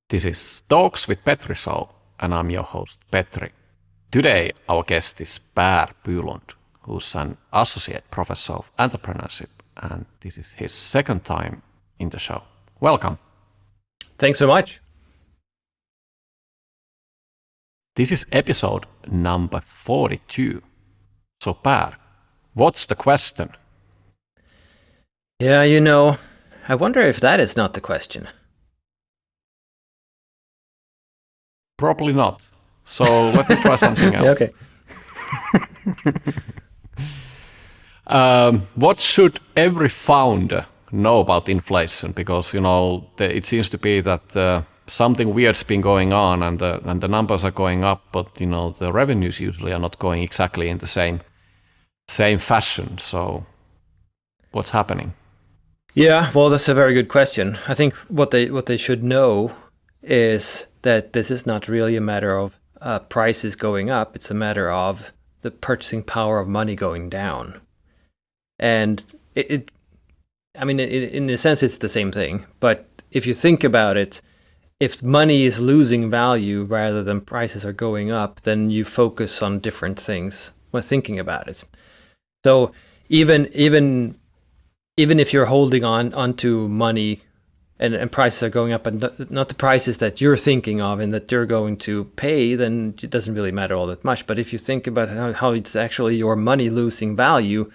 This is Talks with Petri show, and I'm your host, Petri. Today, our guest is Bylund, who's an associate professor of entrepreneurship, and this is his second time in the show. Welcome. Thanks so much. This is episode number 42. So, Per, what's the question? Yeah, I wonder if that is not the question. Probably not. So let me try something else. Okay. What should every founder know about inflation? Because it seems to be that something weird's been going on, and the numbers are going up, but the revenues usually are not going exactly in the same fashion. So what's happening? Yeah, well, that's a very good question. I think what they should know is that this is not really a matter of prices going up. It's a matter of the purchasing power of money going down. And in a sense, it's the same thing. But if you think about it, if money is losing value rather than prices are going up, then you focus on different things when thinking about it. So even if you're holding onto money and prices are going up, and not the prices that you're thinking of and that you're going to pay, then it doesn't really matter all that much. But if you think about how it's actually your money losing value,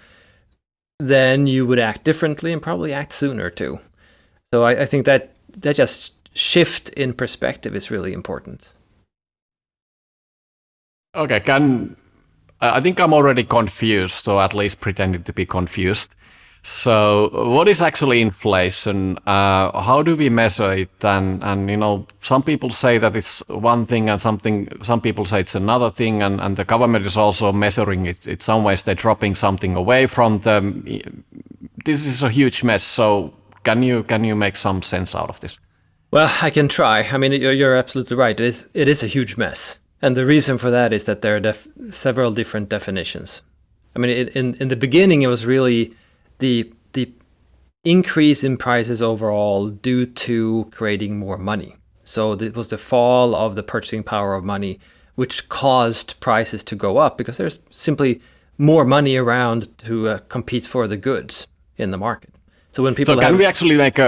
then you would act differently and probably act sooner too. So I think that just shift in perspective is really important. Okay, I think I'm already confused, or at least pretending to be confused. So what is actually inflation? How do we measure it? And some people say that it's one thing, and some people say it's another thing, and the government is also measuring it. In some ways, they're dropping something away from them. This is a huge mess. So can you make some sense out of this? Well, I can try. I mean, you're absolutely right. It is a huge mess. And the reason for that is that there are several different definitions. I mean, in the beginning, it was really the increase in prices overall due to creating more money. So it was the fall of the purchasing power of money, which caused prices to go up because there's simply more money around to compete for the goods in the market. So when people we actually make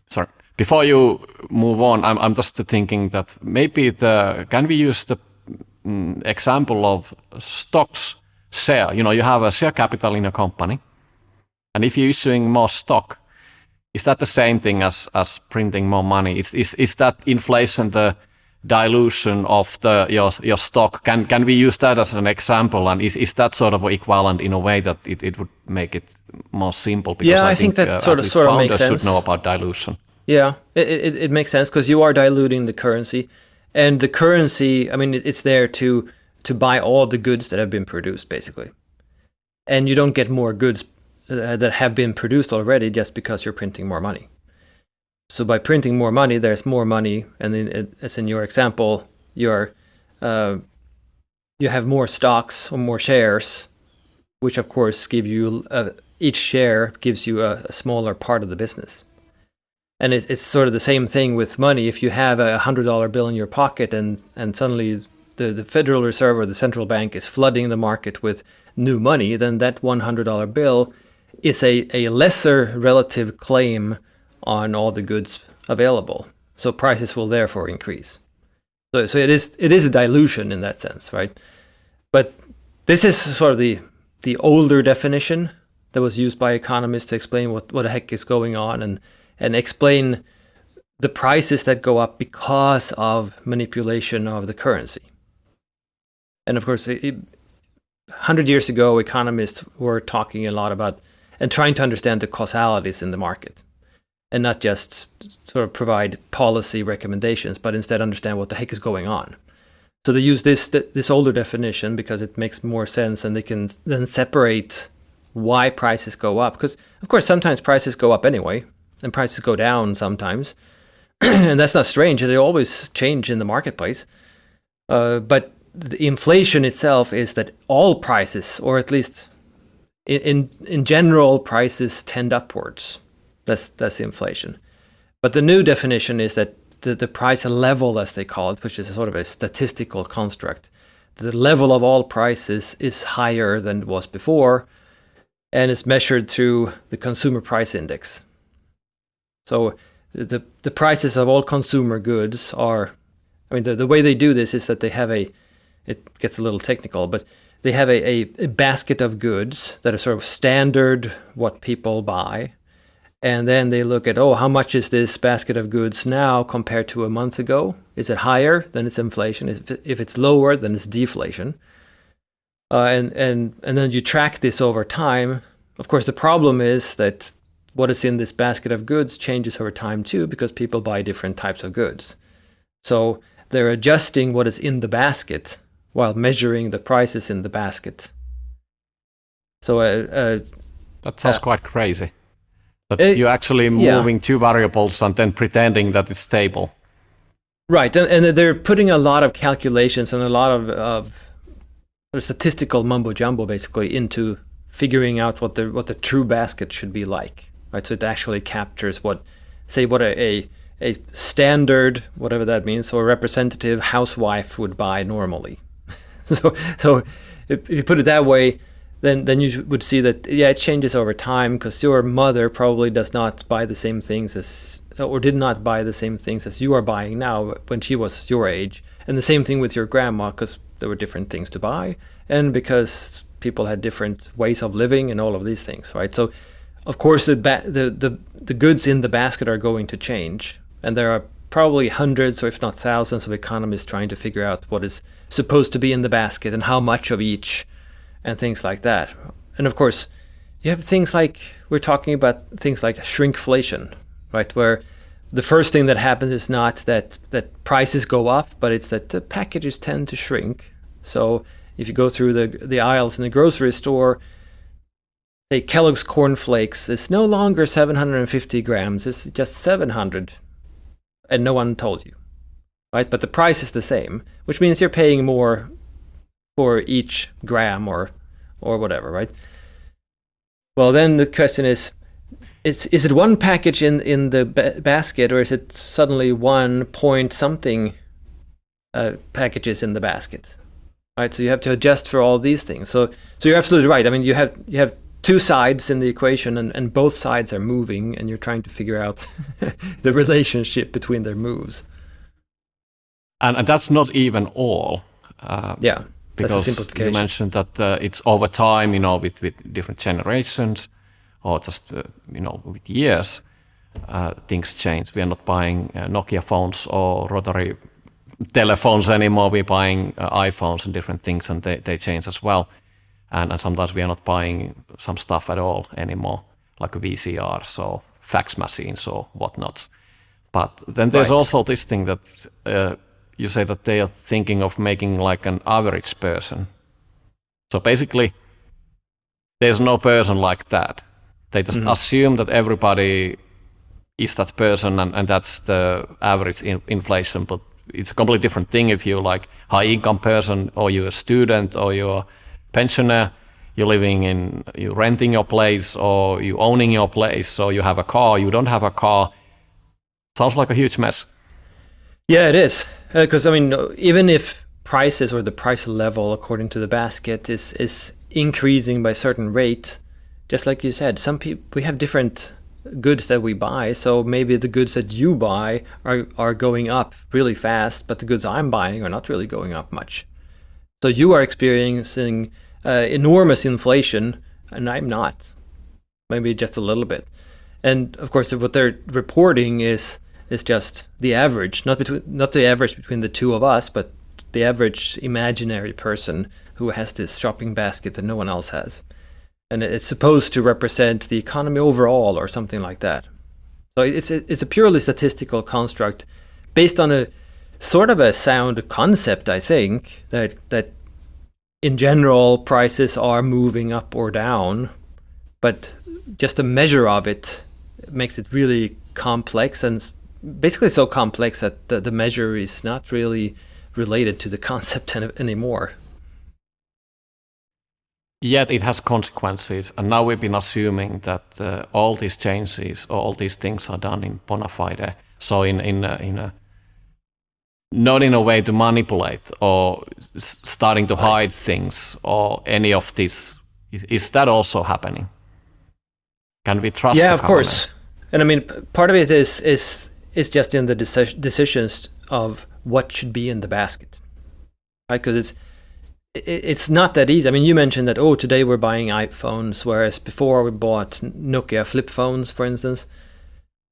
sorry. Before you move on, I'm just thinking that maybe can we use the example of stocks share? You have a share capital in a company, and if you're issuing more stock, is that the same thing as printing more money? Is that inflation the dilution of your stock? Can we use that as an example? And is that sort of equivalent in a way that it would make it more simple? Because I think that sort of makes sense. Founders should know about dilution. Yeah, it makes sense because you are diluting the currency, and the currency, I mean, it's there to buy all the goods that have been produced, basically, and you don't get more goods that have been produced already just because you're printing more money. So by printing more money, there's more money, and then, as in your example, you have more stocks or more shares, which of course give you each share gives you a smaller part of the business. And it's sort of the same thing with money. If you have a $100 bill in your pocket and suddenly the Federal Reserve or the central bank is flooding the market with new money, then that $100 bill is a lesser relative claim on all the goods available. So prices will therefore increase. So it is a dilution in that sense, right? But this is sort of the older definition that was used by economists to explain what the heck is going on and explain the prices that go up because of manipulation of the currency. And of course, 100 years ago, economists were talking a lot about and trying to understand the causalities in the market and not just sort of provide policy recommendations, but instead understand what the heck is going on. So they use this older definition because it makes more sense, and they can then separate why prices go up. Because, of course, sometimes prices go up anyway, and prices go down sometimes. And that's not strange. They always change in the marketplace. But the inflation itself is that all prices, or at least in general, prices tend upwards. That's the inflation. But the new definition is that the price level, as they call it, which is sort of a statistical construct. The level of all prices is higher than it was before, and it's measured through the consumer price index. So the prices of all consumer goods are, I mean, the way they do this is that they have it gets a little technical, but they have a basket of goods that are sort of standard what people buy. And then they look at, how much is this basket of goods now compared to a month ago? Is it higher? Then it's inflation. If it's lower, then it's deflation. And then you track this over time. Of course, the problem is that what is in this basket of goods changes over time too, because people buy different types of goods. So they're adjusting what is in the basket while measuring the prices in the basket. So that sounds quite crazy. That you're actually moving two variables and then pretending that it's stable. Right, and they're putting a lot of calculations and a lot of statistical mumbo jumbo basically into figuring out what the true basket should be like. Right, so it actually captures what a standard, whatever that means, or a representative housewife would buy normally. So if you put it that way, then you would see that it changes over time, because your mother probably does not buy the same things as, or did not buy the same things as you are buying now when she was your age, and the same thing with your grandma, because there were different things to buy, and because people had different ways of living and all of these things, right? So of course the goods in the basket are going to change, and there are probably hundreds or if not thousands of economists trying to figure out what is supposed to be in the basket and how much of each and things like that. And of course, you have things like, we're talking about things like shrinkflation, right? Where the first thing that happens is not that prices go up, but it's that the packages tend to shrink. So if you go through the aisles in the grocery store, say Kellogg's Corn Flakes is no longer 750 grams, it's just 700, and no one told you, right? But the price is the same, which means you're paying more for each gram or whatever, right? Well, then the question is it one package in the basket, or is it suddenly 1 point something packages in the basket, right? So you have to adjust for all these things. So you're absolutely right. I mean, you have two sides in the equation, and both sides are moving, and you're trying to figure out the relationship between their moves. And that's not even all. That's a simplification. You mentioned that it's over time, with different generations, or just with years, things change. We are not buying Nokia phones or rotary telephones anymore. We're buying iPhones and different things, and they change as well. And sometimes we are not buying some stuff at all anymore, like VCRs or fax machines or whatnot. But then there's also this thing that you say that they are thinking of making like an average person. So basically, there's no person like that. They just assume that everybody is that person, and that's the average inflation. But it's a completely different thing if you're like high income person, or you're a student, or you're a pensioner, you're renting your place, or you owning your place, or you have a car, you don't have a car. Sounds like a huge mess. Yeah, it is. Because, even if prices or the price level according to the basket is increasing by a certain rate, just like you said, we have different goods that we buy. So maybe the goods that you buy are going up really fast, but the goods I'm buying are not really going up much. So you are experiencing enormous inflation, and I'm not. Maybe just a little bit. And of course, what they're reporting is just the average, not the average between the two of us, but the average imaginary person who has this shopping basket that no one else has. And it's supposed to represent the economy overall or something like that. So it's a purely statistical construct based on a sort of a sound concept, I think, that in general prices are moving up or down, but just a measure of it makes it really complex, and basically so complex that the measure is not really related to the concept anymore. Yet it has consequences, and now we've been assuming that all these changes or all these things are done in bona fide. So in a not in a way to manipulate or starting to hide things or any of this. Is that also happening? Can we trust? Yeah, of course. And I mean, part of it is just in the decisions of what should be in the basket, right? Because it's not that easy. I mean, you mentioned that, oh, today we're buying iPhones, whereas before we bought Nokia flip phones, for instance.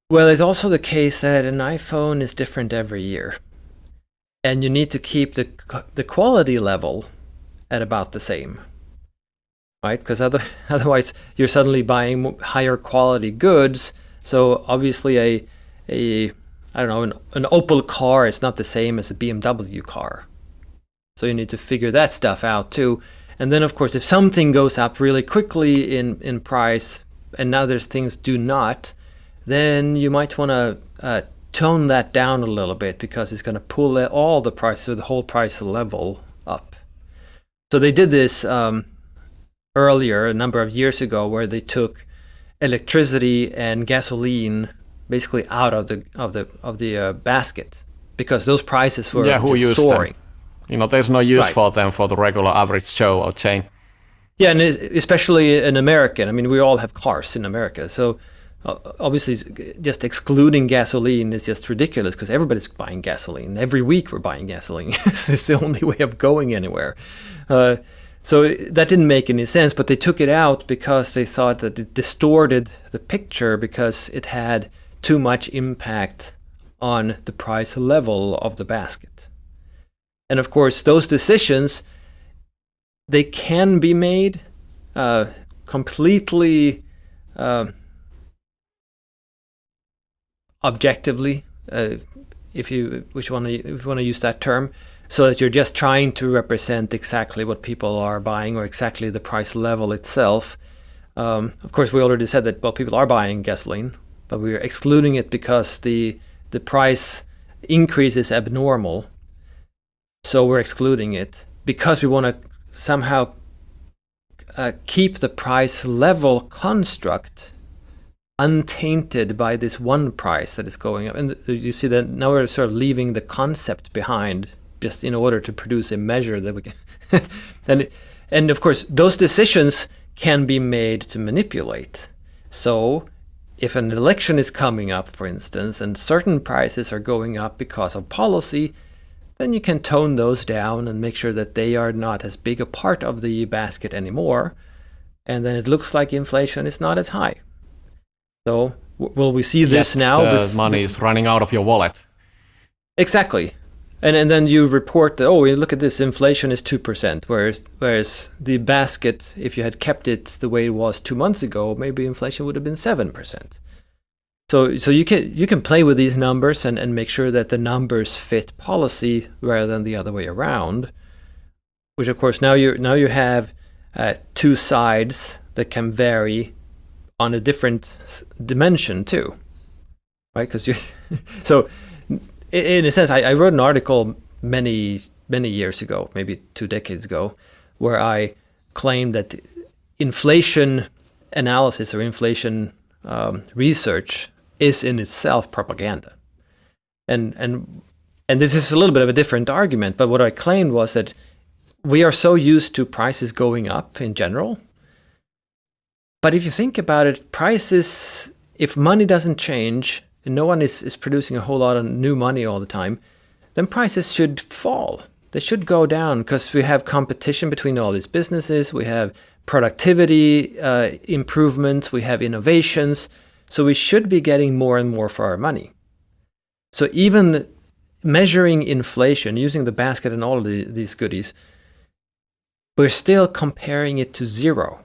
Well, it's also the case that an iPhone is different every year. And you need to keep the quality level at about the same, right? Because otherwise you're suddenly buying higher quality goods. So obviously I don't know, an Opel car is not the same as a BMW car. So you need to figure that stuff out too. And then of course, if something goes up really quickly in price and other things do not, then you might want to tone that down a little bit because it's going to pull all the price, so the whole price level up. So they did this earlier, a number of years ago, where they took electricity and gasoline basically out of the basket because those prices were just soaring. Them? There's no use for them for the regular average Joe or Jane. Yeah, and especially an American. I mean, we all have cars in America, so obviously just excluding gasoline is just ridiculous because everybody's buying gasoline. Every week we're buying gasoline. It's the only way of going anywhere. So that didn't make any sense, but they took it out because they thought that it distorted the picture because it had too much impact on the price level of the basket. And of course, those decisions, they can be made completely objectively, if you want to use that term, so that you're just trying to represent exactly what people are buying or exactly the price level itself. Of course, we already said that, well, people are buying gasoline, but we're excluding it because the price increase is abnormal. So we're excluding it because we want to somehow keep the price level construct untainted by this one price that is going up. And you see that now we're sort of leaving the concept behind just in order to produce a measure that we can. and of course, those decisions can be made to manipulate. So if an election is coming up, for instance, and certain prices are going up because of policy, then you can tone those down and make sure that they are not as big a part of the basket anymore. And then it looks like inflation is not as high. So will we see this now? The money is running out of your wallet. Exactly. And then you report that, oh, look at this, inflation is 2%, whereas the basket, if you had kept it the way it was 2 months ago, maybe inflation would have been 7%. So you can play with these numbers and make sure that the numbers fit policy rather than the other way around, which of course now you have two sides that can vary on a different dimension too, right? Because so in a sense, I wrote an article many years ago, maybe 2 decades ago, where I claimed that inflation analysis or inflation research is in itself propaganda, and this is a little bit of a different argument. But what I claimed was that we are so used to prices going up in general. But if you think about it, prices, if money doesn't change and no one is producing a whole lot of new money all the time, then prices should fall. They should go down because we have competition between all these businesses. We have productivity improvements. We have innovations. So we should be getting more and more for our money. So even measuring inflation, using the basket and all of these goodies, we're still comparing it to zero.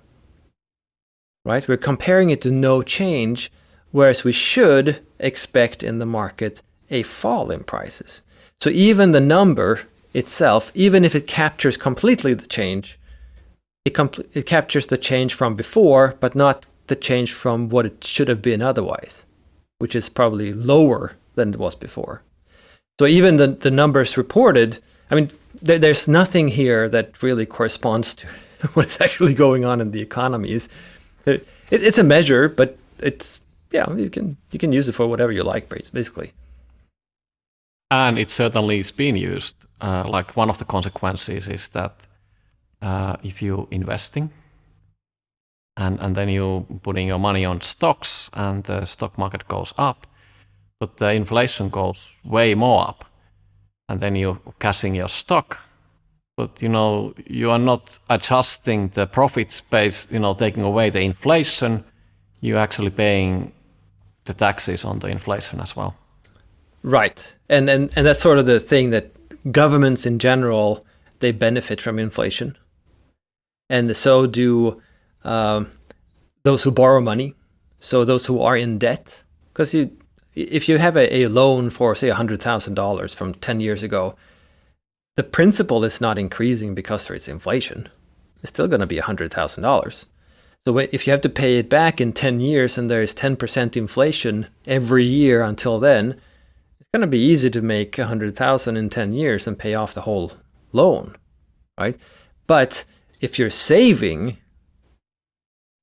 Right? We're comparing it to no change, whereas we should expect in the market a fall in prices. So even the number itself, even if it captures completely the change, it captures the change from before, but not the change from what it should have been otherwise, which is probably lower than it was before. So even the numbers reported, I mean, there's nothing here that really corresponds to what's actually going on in the economies. It's a measure, but it's, yeah, you can use it for whatever you like, basically. And it certainly is being used. Like one of the consequences is that if you're investing and then you're putting your money on stocks and the stock market goes up, but the inflation goes way more up, and then you're cashing your stock, but you are not adjusting the profits based, taking away the inflation, you're actually paying the taxes on the inflation as well. Right. And that's sort of the thing, that governments in general, they benefit from inflation. And so do those who borrow money. So those who are in debt. Because if you have a loan for, say, $100,000 from 10 years ago, the principal is not increasing because there is inflation. It's still going to be $100,000. So if you have to pay it back in 10 years and there is 10% inflation every year until then, it's going to be easy to make $100,000 in 10 years and pay off the whole loan, right? But if you're saving,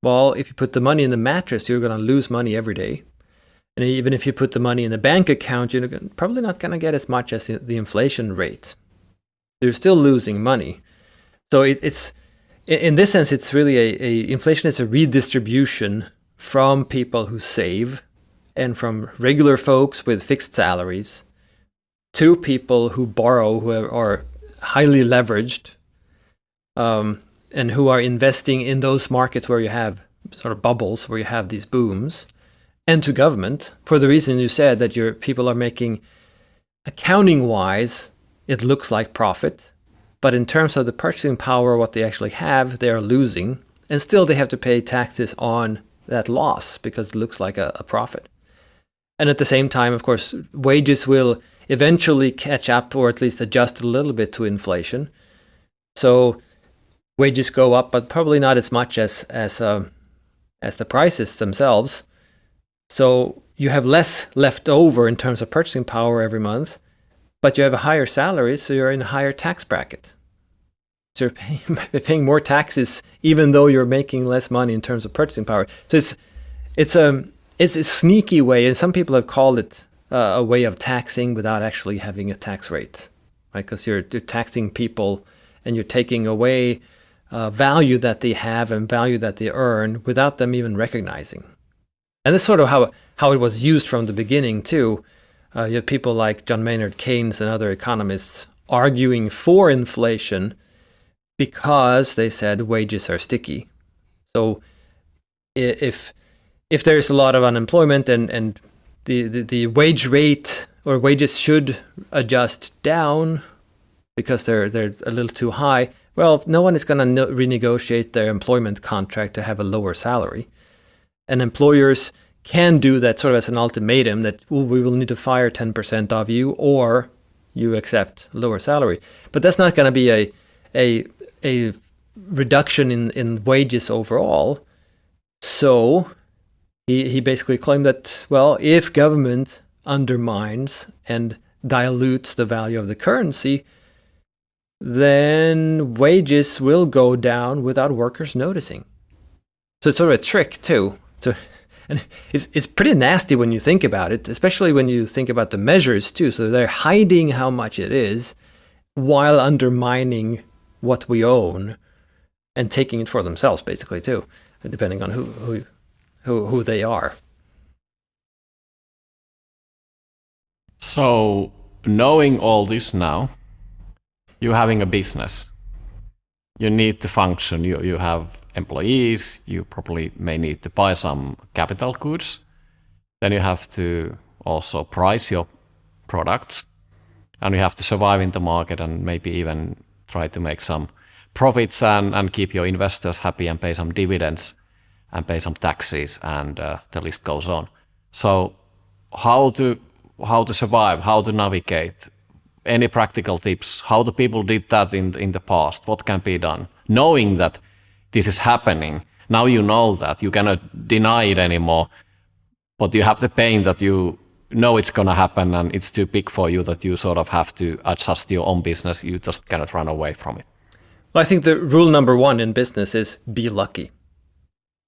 well, if you put the money in the mattress, you're going to lose money every day. And even if you put the money in the bank account, you're probably not going to get as much as the inflation rate. You're still losing money. So it's in this sense, it's really inflation is a redistribution from people who save and from regular folks with fixed salaries to people who borrow, who are highly leveraged, and who are investing in those markets where you have sort of bubbles, where you have these booms, and to government, for the reason you said, that your people are making, accounting-wise, it looks like profit, but in terms of the purchasing power, what they actually have, they are losing, and still they have to pay taxes on that loss because it looks like a profit. And at the same time, of course, wages will eventually catch up, or at least adjust a little bit to inflation. So wages go up, but probably not as much as the prices themselves. So you have less left over in terms of purchasing power every month, but you have a higher salary, so you're in a higher tax bracket. So you're paying more taxes, even though you're making less money in terms of purchasing power. So it's a sneaky way, and some people have called it a way of taxing without actually having a tax rate, right? Because you're taxing people, and you're taking away value that they have and value that they earn without them even recognizing. And that's sort of how it was used from the beginning too. You have people like John Maynard Keynes and other economists arguing for inflation because they said wages are sticky. So if there's a lot of unemployment and the wage rate or wages should adjust down because they're a little too high, well, no one is going to renegotiate their employment contract to have a lower salary. And employers can do that sort of as an ultimatum that, we will need to fire 10% of you or you accept lower salary. But that's not going to be a reduction in wages overall. So he basically claimed that, well, if government undermines and dilutes the value of the currency, then wages will go down without workers noticing. So it's sort of a trick too. And it's pretty nasty when you think about it, especially when you think about the measures too. So they're hiding how much it is while undermining what we own and taking it for themselves, basically too, depending on who they are. So knowing all this now, you're having a business. You need to function. You have employees, you probably may need to buy some capital goods. Then you have to also price your products, and you have to survive in the market and maybe even try to make some profits and keep your investors happy and pay some dividends and pay some taxes, and the list goes on. So how to survive, how to navigate, any practical tips, how the people did that in the past, what can be done, knowing that this is happening. Now you know that. You cannot deny it anymore. But you have the pain that you know it's going to happen and it's too big for you, that you sort of have to adjust your own business. You just cannot run away from it. Well, I think the rule number one in business is be lucky.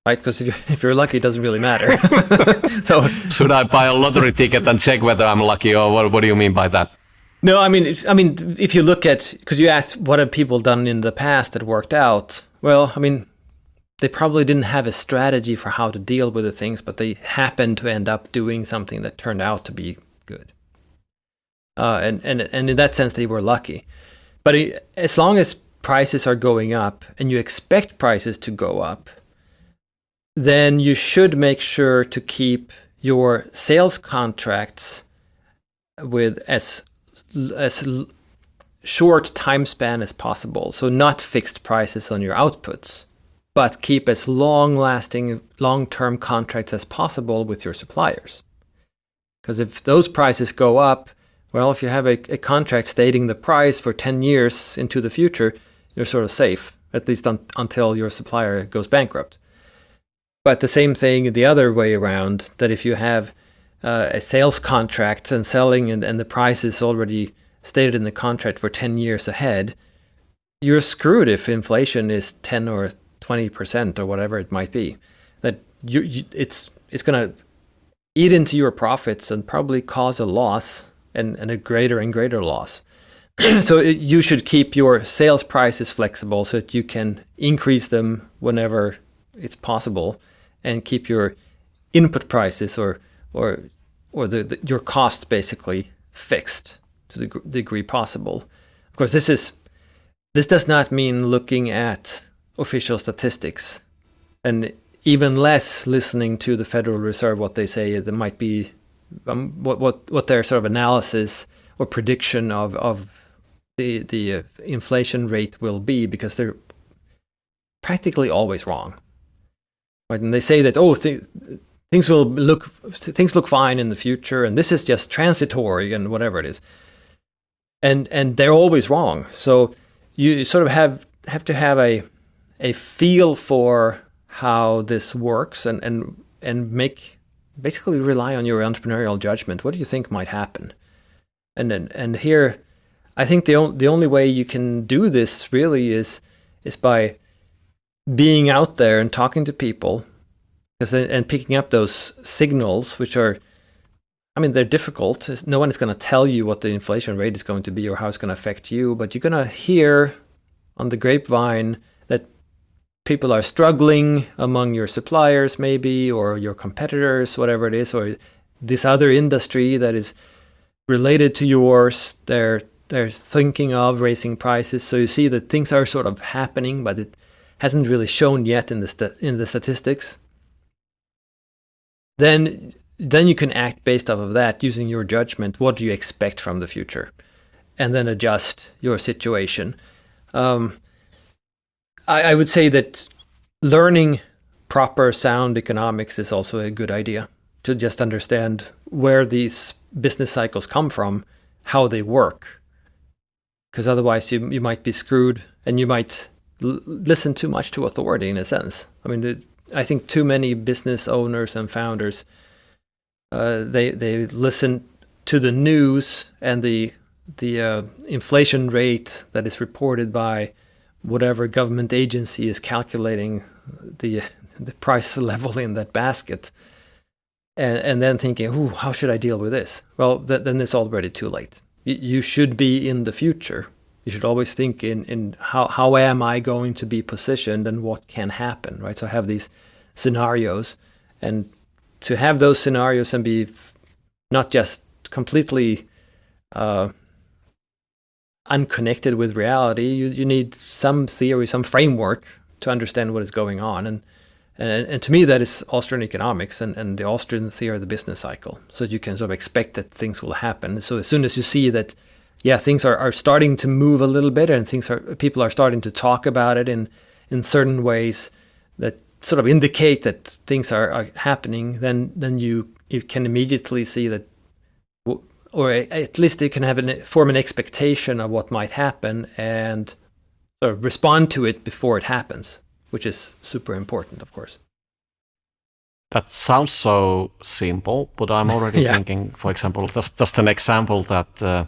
Right? Because if you're lucky, it doesn't really matter. So should I buy a lottery ticket and check whether I'm lucky, or what do you mean by that? No, I mean, if you look at, because you asked what have people done in the past that worked out. Well, I mean, they probably didn't have a strategy for how to deal with the things, but they happened to end up doing something that turned out to be good. And in that sense, they were lucky. But as long as prices are going up and you expect prices to go up, then you should make sure to keep your sales contracts with as short time span as possible. So not fixed prices on your outputs, but keep as long-lasting, long-term contracts as possible with your suppliers. Because if those prices go up, well, if you have a contract stating the price for 10 years into the future, you're sort of safe, at least until your supplier goes bankrupt. But the same thing the other way around, that if you have a sales contract and selling and the price is already stated in the contract for 10 years ahead, you're screwed if inflation is 10 or 20% or whatever it might be. That it's going to eat into your profits and probably cause a loss and a greater and greater loss. So you should keep your sales prices flexible so that you can increase them whenever it's possible, and keep your input prices or your costs basically fixed to the degree possible. Of course, this does not mean looking at official statistics, and even less listening to the Federal Reserve, what they say. There might be what their sort of analysis or prediction of the inflation rate will be, because they're practically always wrong. Right? And they say that things look fine in the future, and this is just transitory and whatever it is, and they're always wrong. So you sort of have to have a feel for how this works, and basically rely on your entrepreneurial judgment. What do you think might happen? And here, I think the only way you can do this really is by being out there and talking to people, and picking up those signals, which are, I mean, they're difficult. No one is going to tell you what the inflation rate is going to be or how it's going to affect you, but you're going to hear on the grapevine that people are struggling among your suppliers maybe, or your competitors, whatever it is, or this other industry that is related to yours, they're thinking of raising prices. So you see that things are sort of happening, but it hasn't really shown yet in the statistics. Then you can act based off of that, using your judgment. What do you expect from the future? And then adjust your situation. I would say that learning proper sound economics is also a good idea, to just understand where these business cycles come from, how they work. Because otherwise you might be screwed, and you might listen too much to authority, in a sense. I mean, I think too many business owners and founders, they listen to the news and the inflation rate that is reported by whatever government agency is calculating the price level in that basket, and then thinking, "Ooh, how should I deal with this?" Well, then it's already too late. You should be in the future. You should always think in how am I going to be positioned and what can happen, right? So have these scenarios, and to have those scenarios and be not just completely unconnected with reality, you need some theory, some framework to understand what is going on. And to me, that is Austrian economics and the Austrian theory of the business cycle. So you can sort of expect that things will happen. So as soon as you see that, yeah, things are starting to move a little bit, and people are starting to talk about it in certain ways that sort of indicate that things are happening, then you can immediately see that, or at least you can form an expectation of what might happen and sort of respond to it before it happens, which is super important, of course. That sounds so simple, but I'm already thinking, for example, just an example that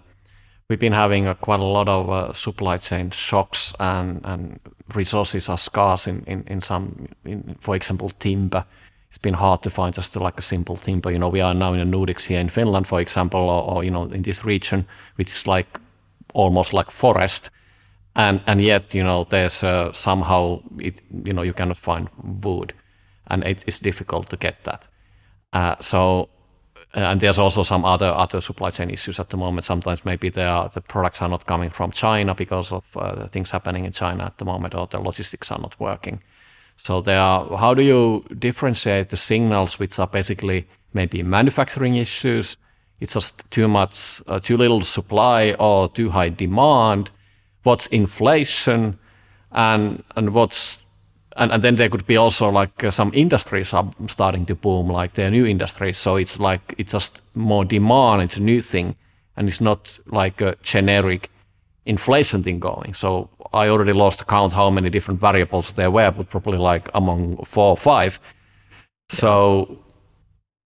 we've been having quite a lot of supply chain shocks, and resources are scarce in for example, timber it's been hard to find just like a simple thing. But we are now in the Nordics here in Finland, for example, or in this region, which is like almost like forest, and yet there's somehow you cannot find wood, and it's difficult to get that. And there's also some other supply chain issues at the moment. Sometimes maybe the products are not coming from China because of the things happening in China at the moment, or the logistics are not working. So how do you differentiate the signals which are basically maybe manufacturing issues, it's just too little supply or too high demand, what's inflation, and then there could be also like some industries are starting to boom, like they're new industries. So it's just more demand, it's a new thing, and it's not like a generic inflation thing going. So I already lost count how many different variables there were, but probably like among 4 or 5. Yeah. So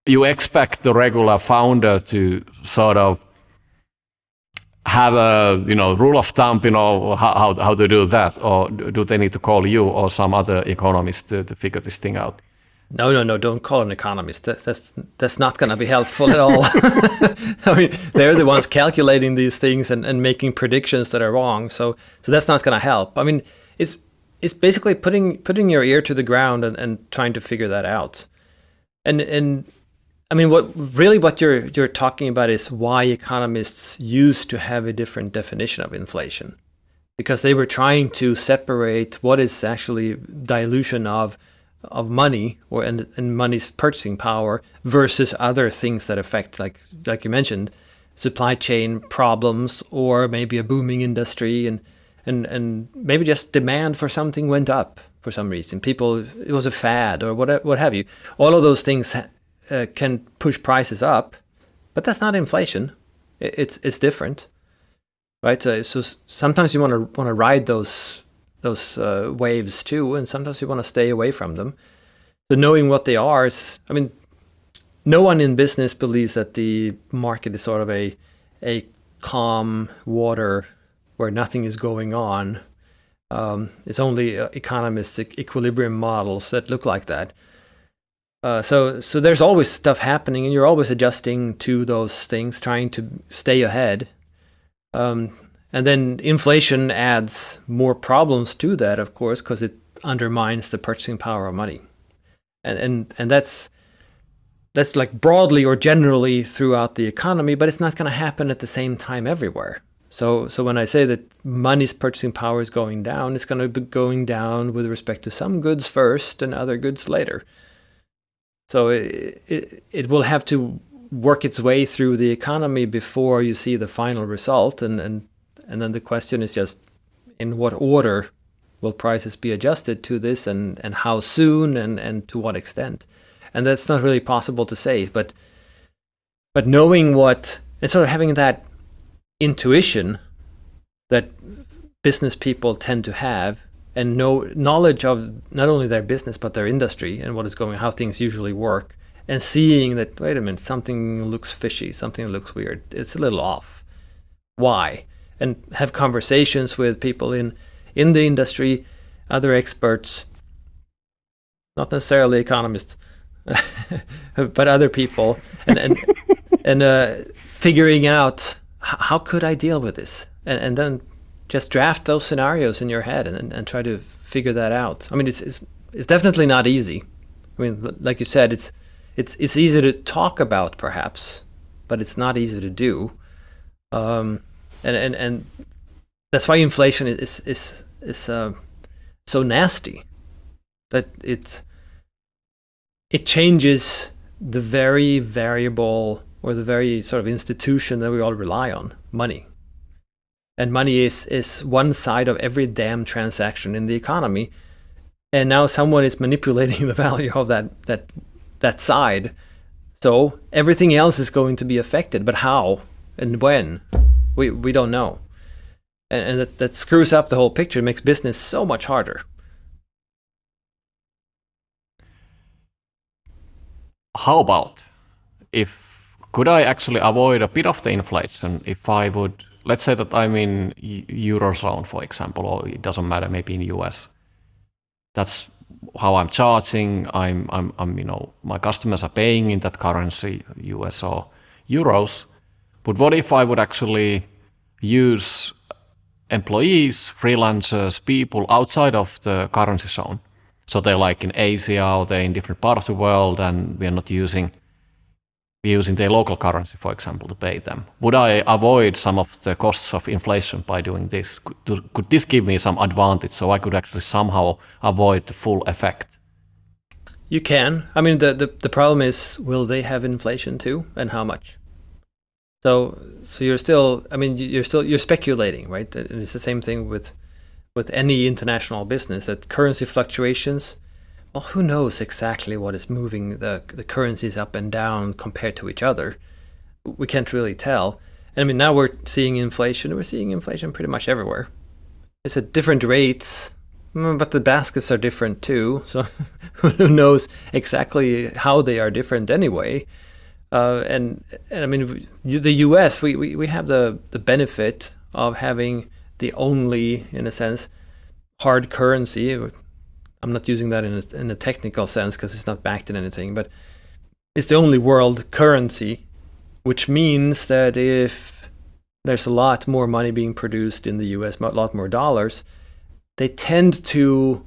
you expect the regular founder to sort of have a rule of thumb, how to do that, or do they need to call you or some other economist to figure this thing out? No, don't call an economist. That's not going to be helpful at all. I mean, they're the ones calculating these things and making predictions that are wrong. So that's not going to help. I mean, it's basically putting your ear to the ground and trying to figure that out. And I mean, what you're talking about is why economists used to have a different definition of inflation, because they were trying to separate what is actually dilution of money and money's purchasing power versus other things that affect, like you mentioned, supply chain problems, or maybe a booming industry, and maybe just demand for something went up for some reason. It was a fad or what have you. All of those things can push prices up, but that's not inflation. It's different, right? So sometimes you want to ride those waves too, and sometimes you want to stay away from them. So knowing what they are I mean, no one in business believes that the market is sort of a calm water where nothing is going on. It's only economists' equilibrium models that look like that. So there's always stuff happening, and you're always adjusting to those things, trying to stay ahead. And then inflation adds more problems to that, of course, because it undermines the purchasing power of money. And that's like broadly or generally throughout the economy, but it's not going to happen at the same time everywhere. So when I say that money's purchasing power is going down, it's going to be going down with respect to some goods first and other goods later. So it will have to work its way through the economy before you see the final result, and then the question is just in what order will prices be adjusted to this, and how soon, and to what extent. And that's not really possible to say, but knowing what, and sort of having that intuition that business people tend to have, and knowledge of not only their business but their industry and what is going, how things usually work, and seeing that, wait a minute, something looks fishy, something looks weird, it's a little off. Why? And have conversations with people in the industry, other experts, not necessarily economists, but other people, and figuring out how could I deal with this, and then just draft those scenarios in your head and try to figure that out. I mean, it's definitely not easy. I mean, like you said, it's easy to talk about perhaps, but it's not easy to do. And that's why inflation is so nasty, that it changes the very variable, or the very sort of institution that we all rely on, money. And money is one side of every damn transaction in the economy. And now someone is manipulating the value of that side. So everything else is going to be affected, but how and when, we don't know. And that screws up the whole picture, makes business so much harder. How about could I actually avoid a bit of the inflation if I would, let's say that I'm in Eurozone, for example, or it doesn't matter, maybe in US. That's how I'm charging. I'm my customers are paying in that currency, US or euros. But what if I would actually use employees, freelancers, people outside of the currency zone? So they're like in Asia or they're in different parts of the world, and we are not using their local currency, for example, to pay them. Would I avoid some of the costs of inflation by doing this? Could this give me some advantage so I could actually somehow avoid the full effect? You can. I mean, the problem is, will they have inflation too, and how much? So you're still. I mean, you're speculating, right? And it's the same thing with any international business. That currency fluctuations. Well, who knows exactly what is moving the currencies up and down compared to each other? We can't really tell. And I mean, now we're seeing inflation. We're seeing inflation pretty much everywhere. It's at different rates, but the baskets are different too. So who knows exactly how they are different anyway? And I mean, the U.S. we have the benefit of having the only, in a sense, hard currency. I'm not using that in a technical sense because it's not backed in anything, but it's the only world currency, which means that if there's a lot more money being produced in the US, a lot more dollars, they tend to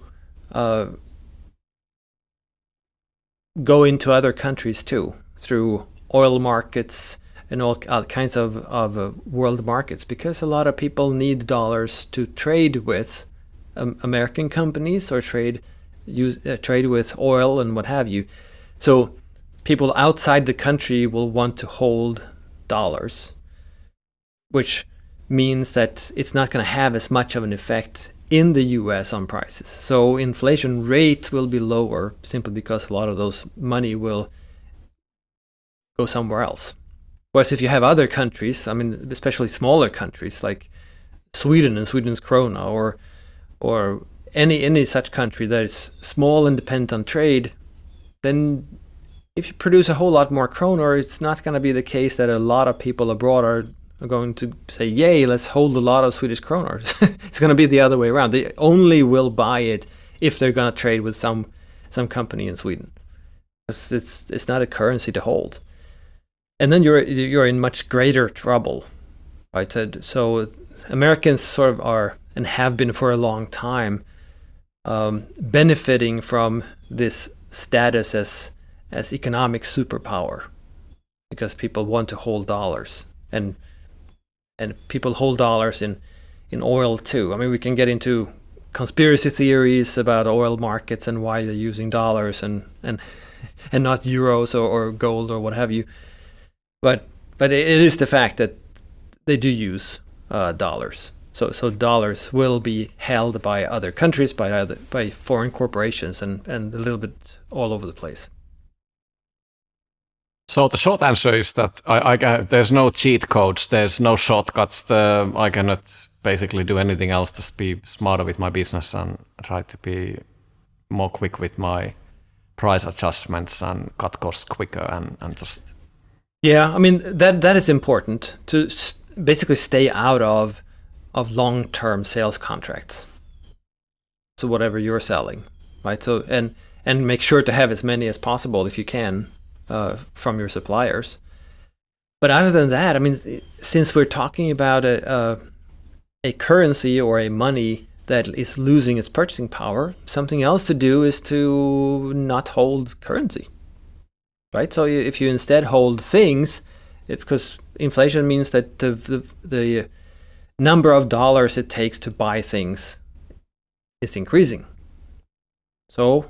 go into other countries too, through oil markets and all kinds of world markets, because a lot of people need dollars to trade with American companies or trade with oil and what have you. So people outside the country will want to hold dollars, which means that it's not going to have as much of an effect in the US on prices. So inflation rate will be lower simply because a lot of those money will go somewhere else. Whereas if you have other countries, I mean, especially smaller countries like Sweden and Sweden's krona, or any such country that is small and dependent on trade, then if you produce a whole lot more kroner, it's not going to be the case that a lot of people abroad are going to say, yay, let's hold a lot of Swedish kroner. It's going to be the other way around. They only will buy it if they're going to trade with some company in Sweden. It's not a currency to hold. And then you're in much greater trouble, right? So Americans sort of are, and have been for a long time, benefiting from this status as economic superpower, because people want to hold dollars, and people hold dollars in oil too. I mean, we can get into conspiracy theories about oil markets and why they're using dollars and not euros or gold or what have you. But it is the fact that they do use dollars. So dollars will be held by other countries, by foreign corporations, and a little bit all over the place. So the short answer is that there's no cheat codes, there's no shortcuts. I cannot basically do anything else, just be smarter with my business and try to be more quick with my price adjustments and cut costs quicker and just... Yeah, I mean, that is important to basically stay out of long-term sales contracts. So whatever you're selling, right? So and make sure to have as many as possible if you can from your suppliers. But other than that, I mean, since we're talking about a currency or a money that is losing its purchasing power, something else to do is to not hold currency, right? So if you instead hold things, because inflation means that the number of dollars it takes to buy things is increasing. So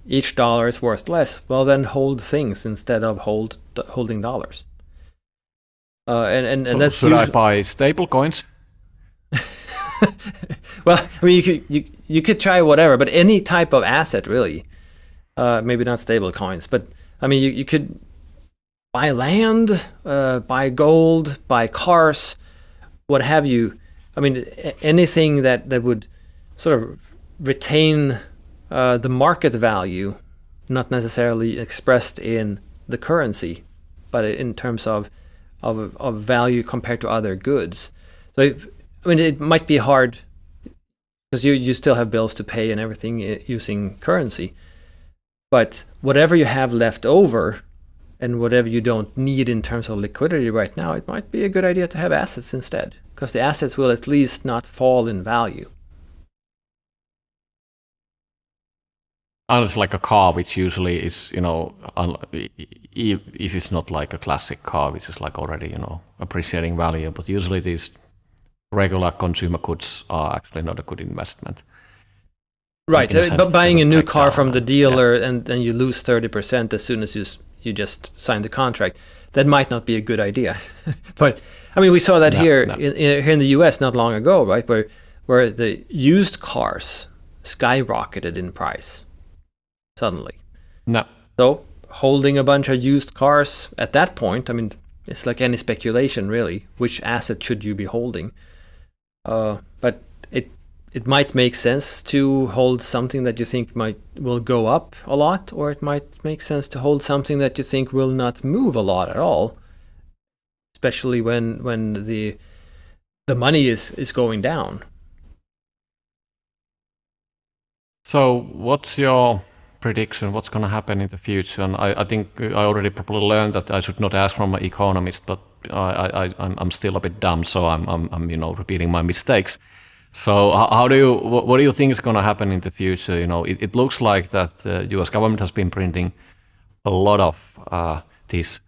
each dollar is worth less. Well, then hold things instead of holding dollars. And that's should I buy stable coins? Well, I mean, you could try whatever, but any type of asset really. Maybe not stable coins, but I mean, you could buy land, buy gold, buy cars, what have you. I mean, anything that would sort of retain the market value, not necessarily expressed in the currency, but in terms of value compared to other goods. So, I mean, it might be hard. because you still have bills to pay and everything using currency. But whatever you have left over and whatever you don't need in terms of liquidity right now, it might be a good idea to have assets instead, because the assets will at least not fall in value. Unless like a car, which usually is, if it's not like a classic car, which is like already, appreciating value, but usually these regular consumer goods are actually not a good investment. Right, but buying a new car from the dealer yeah. and then you lose 30% as soon as you just sign the contract, that might not be a good idea. But I mean, we saw that here in the US not long ago, right, where the used cars skyrocketed in price suddenly. No. So holding a bunch of used cars at that point, I mean, it's like any speculation really. Which asset should you be holding? But it might make sense to hold something that you think will go up a lot, or it might make sense to hold something that you think will not move a lot at all, especially when the money is going down. So what's your prediction? What's going to happen in the future? And I think I already probably learned that I should not ask from an economist, but I'm still a bit dumb, so I'm repeating my mistakes. So what do you think is going to happen in the future? It looks like that the U.S. government has been printing a lot of these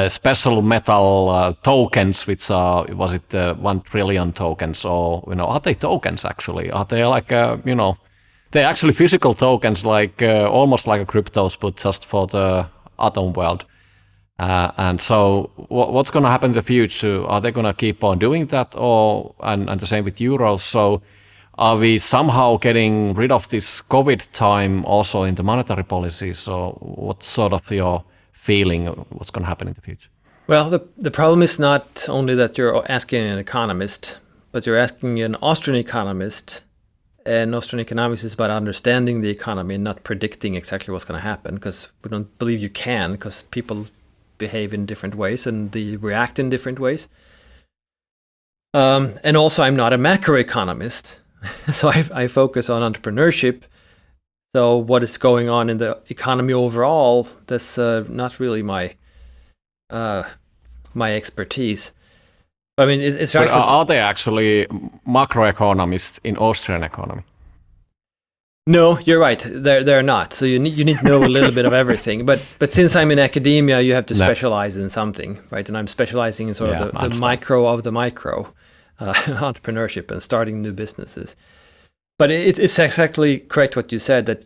special metal tokens, which are, was it 1 trillion tokens, or are they tokens actually? Are they like they're actually physical tokens, like almost like a cryptos, but just for the atom world. And so what's going to happen in the future? Are they going to keep on doing that, and the same with euros? So are we somehow getting rid of this COVID time also in the monetary policy? So what's sort of your feeling of what's going to happen in the future? Well, the problem is not only that you're asking an economist, but you're asking an Austrian economist. And Austrian economics is about understanding the economy and not predicting exactly what's going to happen, because we don't believe you can, because people behave in different ways and they react in different ways. And also, I'm not a macroeconomist, so I focus on entrepreneurship. So what is going on in the economy overall, that's not really my expertise. I mean, it's but are they actually macroeconomists in Austrian economy? No, you're right. They're not. So you need to know a little bit of everything. But since I'm in academia, you have to specialize in something, right? And I'm specializing in sort of the micro of the micro, entrepreneurship and starting new businesses. But it's exactly correct what you said, that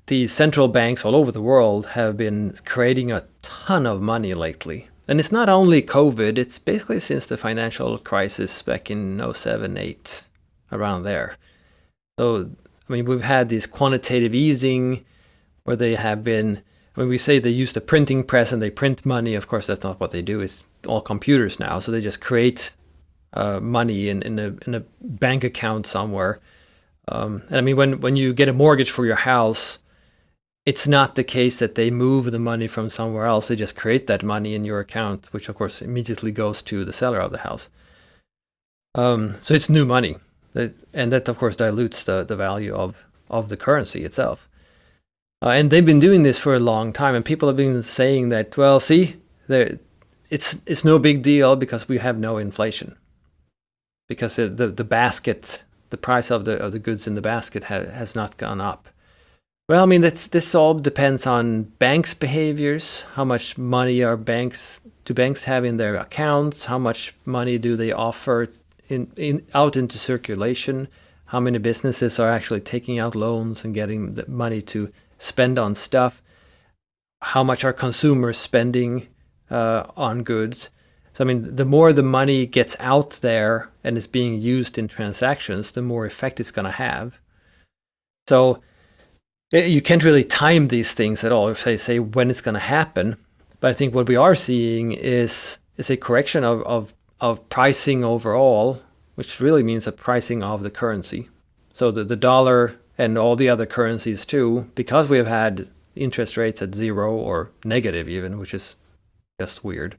the central banks all over the world have been creating a ton of money lately. And it's not only COVID, it's basically since the financial crisis back in 07, 08, around there. So, I mean, we've had this quantitative easing where they have been, when we say they use the printing press and they print money, of course, that's not what they do. It's all computers now. So they just create money in a bank account somewhere. And I mean, when you get a mortgage for your house, it's not the case that they move the money from somewhere else. They just create that money in your account, which of course immediately goes to the seller of the house. So it's new money. And that of course dilutes the value of the currency itself. And they've been doing this for a long time, and people have been saying that, well, see, it's no big deal because we have no inflation. Because the basket, the price of the goods in the basket has not gone up. Well, I mean, this all depends on banks' behaviors. How much money do banks have in their accounts? How much money do they offer out into circulation? How many businesses are actually taking out loans and getting the money to spend on stuff? How much are consumers spending on goods? So, I mean, the more the money gets out there and is being used in transactions, the more effect it's going to have. So you can't really time these things at all, if they say when it's going to happen. But I think what we are seeing is a correction of pricing overall, which really means a pricing of the currency. So the dollar and all the other currencies too, because we have had interest rates at zero or negative even, which is just weird.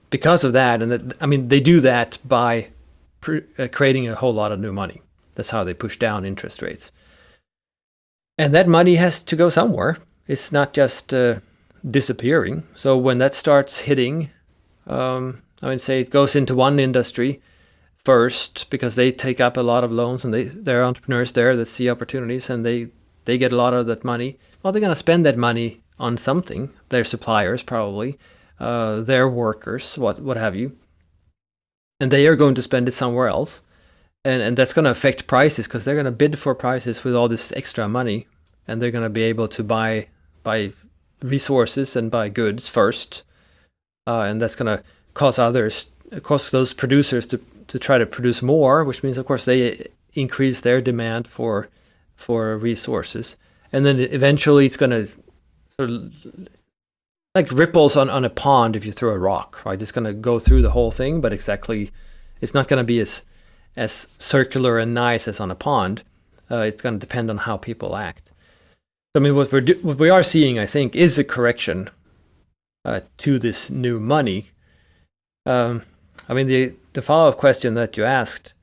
Because of that, and I mean, they do that by creating a whole lot of new money. That's how they push down interest rates. And that money has to go somewhere. It's not just disappearing. So when that starts hitting, I would say it goes into one industry first because they take up a lot of loans and they're entrepreneurs there that see opportunities and they get a lot of that money. Well, they're going to spend that money on something. Their suppliers probably, their workers, what have you. And they are going to spend it somewhere else. And that's going to affect prices because they're going to bid for prices with all this extra money. And they're going to be able to buy resources and buy goods first. And that's going to cause those producers to try to produce more, which means, of course, they increase their demand for resources. And then eventually it's going to sort of like ripples on a pond if you throw a rock, right? It's going to go through the whole thing, but it's not going to be as circular and nice as on a pond. It's going to depend on how people act. I mean, what we are seeing, I think, is a correction to this new money. I mean, the follow-up question that you asked,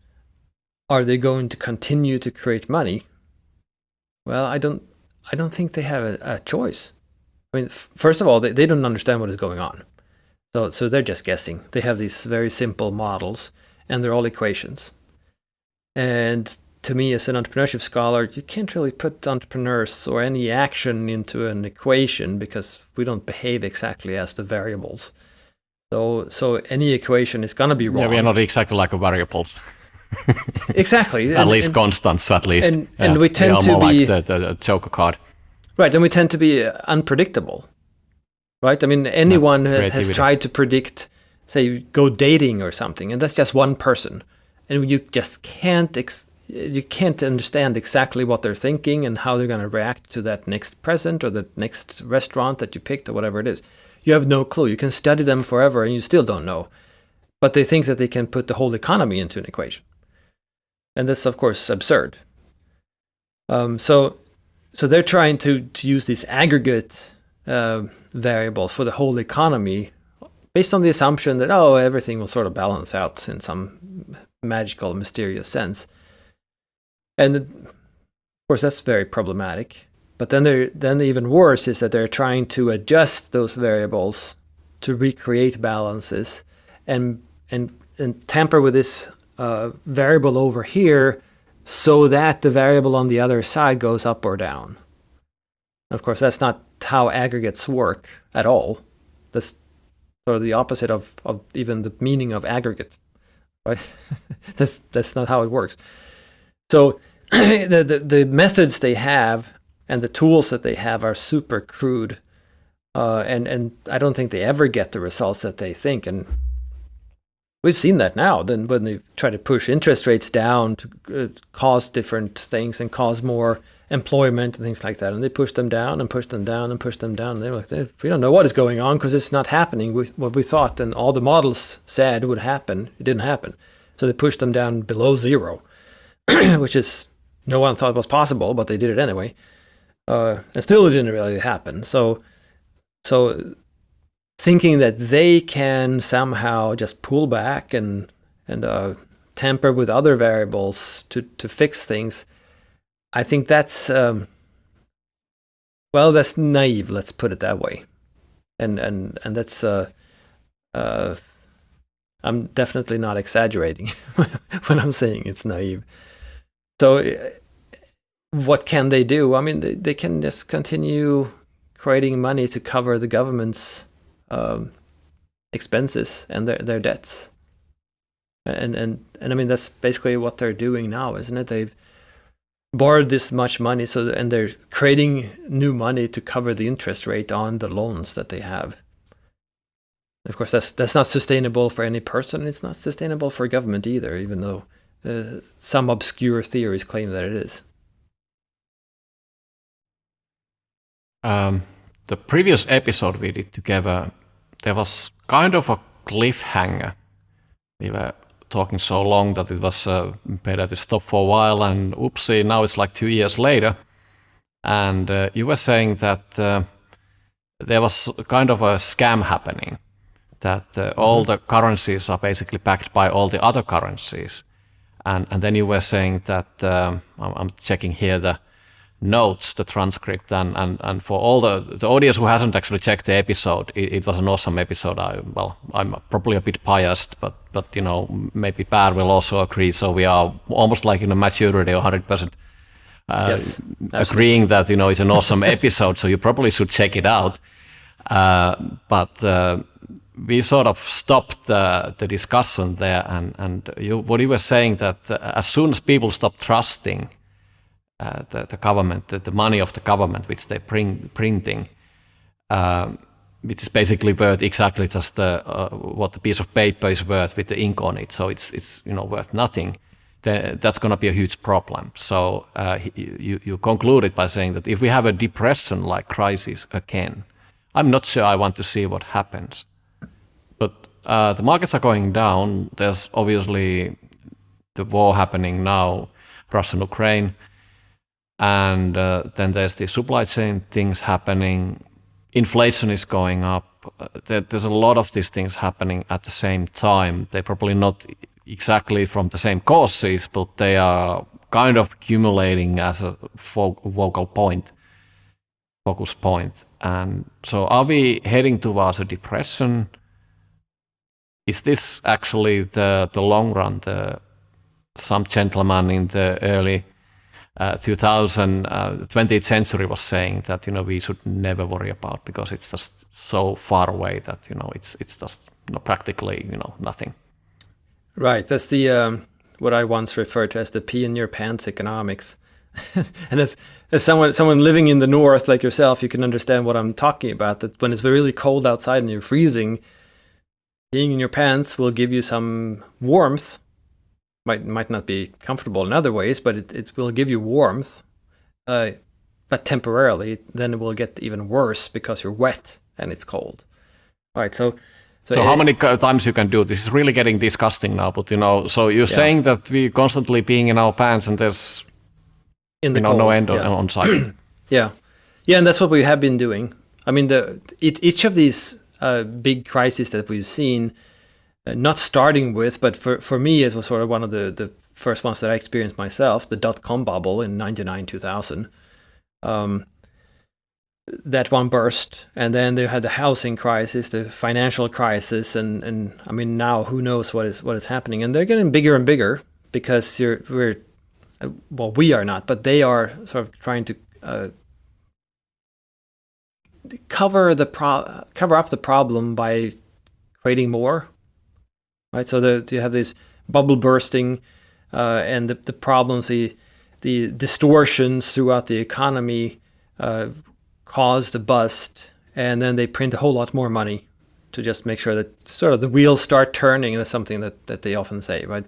are they going to continue to create money? Well, I don't think they have a choice. I mean, first of all, they don't understand what is going on. So they're just guessing. They have these very simple models, and they're all equations. And to me, as an entrepreneurship scholar, you can't really put entrepreneurs or any action into an equation because we don't behave exactly as the variables. So any equation is going to be wrong. Yeah, we are not exactly like a variables. Exactly. At least constants, at least. And we tend to be... like the Joker card. Right, and we tend to be unpredictable. Right? I mean, anyone has tried to predict, say, go dating or something, and that's just one person. And you just can't understand exactly what they're thinking and how they're going to react to that next present or the next restaurant that you picked or whatever it is. You have no clue. You can study them forever and you still don't know. But they think that they can put the whole economy into an equation. And that's, of course, absurd. So they're trying to use these aggregate variables for the whole economy based on the assumption that, everything will sort of balance out in some magical, mysterious sense. And of course, that's very problematic. But then even worse is that they're trying to adjust those variables to recreate balances and tamper with this variable over here so that the variable on the other side goes up or down. Of course, that's not how aggregates work at all. That's sort of the opposite of even the meaning of aggregate. Right? That's not how it works. So the methods they have and the tools that they have are super crude, and I don't think they ever get the results that they think. And we've seen that now. Then when they try to push interest rates down to cause different things and cause more employment and things like that, and they push them down and push them down and push them down. And they're like, we don't know what is going on because it's not happening with what we thought and all the models said would happen. It didn't happen. So they pushed them down below zero, which is no one thought was possible, but they did it anyway. And still it didn't really happen. So thinking that they can somehow just pull back and tamper with other variables to fix things, I think that's that's naive. Let's put it that way. And that's I'm definitely not exaggerating when I'm saying it's naive. So what can they do? I mean, they can just continue creating money to cover the government's expenses and their debts. And I mean, that's basically what they're doing now, isn't it? They've borrowed this much money, and they're creating new money to cover the interest rate on the loans that they have. Of course, that's not sustainable for any person. It's not sustainable for government either, even though some obscure theories claim that it is. The previous episode we did together, there was kind of a cliffhanger. We were talking so long that it was better to stop for a while, and oopsie, now it's like 2 years later. And you were saying that there was kind of a scam happening, that all the currencies are basically backed by all the other currencies. and then you were saying that I'm checking here the notes, the transcript, and for all the audience who hasn't actually checked the episode, it was an awesome episode. I'm probably a bit biased, but you know, maybe Per will also agree. So we are almost like in a maturity, 100%. Yes, agreeing that, you know, it's an awesome episode, so you probably should check it out. But we sort of stopped the discussion there, and what you were saying that as soon as people stop trusting the government, the money of the government which they printing, which is basically worth exactly just what the piece of paper is worth with the ink on it, so it's you know, worth nothing. That's going to be a huge problem. So you concluded by saying that if we have a depression-like crisis again, I'm not sure I want to see what happens. But the markets are going down. There's obviously the war happening now, Russia-Ukraine, and then there's the supply chain things happening. Inflation is going up. There's a lot of these things happening at the same time. They're probably not exactly from the same causes, but they are kind of accumulating as a focus point. And so are we heading towards a depression? Is this actually the long run? Some gentleman in the early 20th century was saying that, you know, we should never worry about, because it's just so far away that, you know, it's just, you know, practically, you know, nothing. Right. That's the what I once referred to as the pee in your pants economics. And as someone living in the north like yourself, you can understand what I'm talking about. That when it's really cold outside and you're freezing, peeing in your pants will give you some warmth. Might not be comfortable in other ways, but it will give you warmth. But temporarily, then it will get even worse because you're wet and it's cold. All right. So how many times you can do this? Is really getting disgusting now, but you know, so you're saying that we constantly being in our pants and there's no end on site. Yeah, and that's what we have been doing. I mean, each of these big crises that we've seen, not starting with, but for me, it was sort of one of the first ones that I experienced myself, the .com bubble in 99, 2000. That one burst, and then they had the housing crisis, the financial crisis, and I mean, now who knows what is happening, and they're getting bigger and bigger because we are not, but they are sort of trying to cover up the problem by creating more, right? So you have this bubble bursting, and the problems, the distortions throughout the economy cause the bust, and then they print a whole lot more money to just make sure that sort of the wheels start turning. That's something that they often say, right?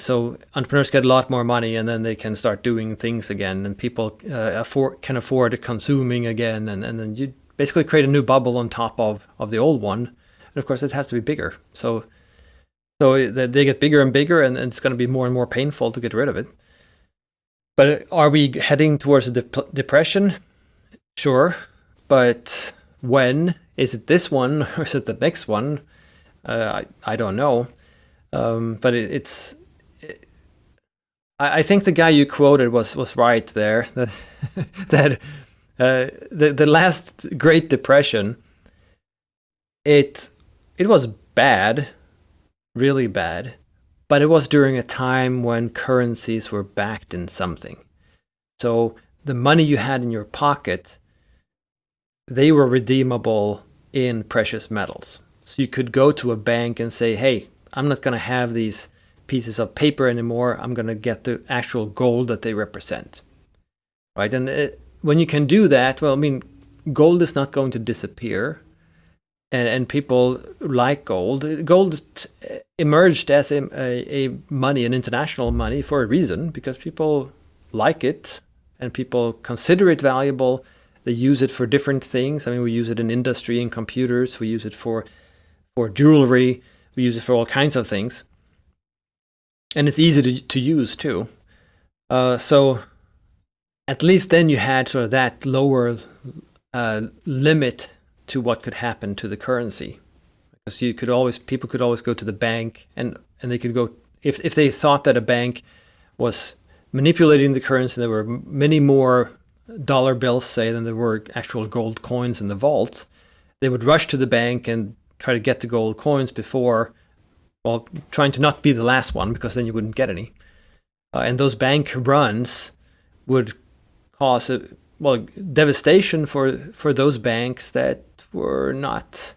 So entrepreneurs get a lot more money, and then they can start doing things again, and people can afford consuming again, and then you basically create a new bubble on top of the old one, and of course it has to be bigger. So that they get bigger and bigger, and it's going to be more and more painful to get rid of it. But are we heading towards a depression? Sure, but when? Is it this one or is it the next one? I don't know. But I think the guy you quoted was right there. That the last Great Depression, it was bad, really bad, but it was during a time when currencies were backed in something. So the money you had in your pocket, they were redeemable in precious metals. So you could go to a bank and say, hey, I'm not going to have these pieces of paper anymore. I'm going to get the actual gold that they represent. Right? And when you can do that, well, I mean, gold is not going to disappear. And people like gold. Gold emerged as a money, an international money, for a reason, because people like it and people consider it valuable. They use it for different things. I mean, we use it in industry, in computers. We use it for jewelry. We use it for all kinds of things. And it's easy to use too. So at least then you had sort of that lower limit to what could happen to the currency. Because people could always go to the bank and they could go if they thought that a bank was manipulating the currency, there were many more dollar bills, say, than there were actual gold coins in the vaults, they would rush to the bank and try to get the gold coins before, well, trying to not be the last one, because then you wouldn't get any. And those bank runs would cause devastation for those banks that were not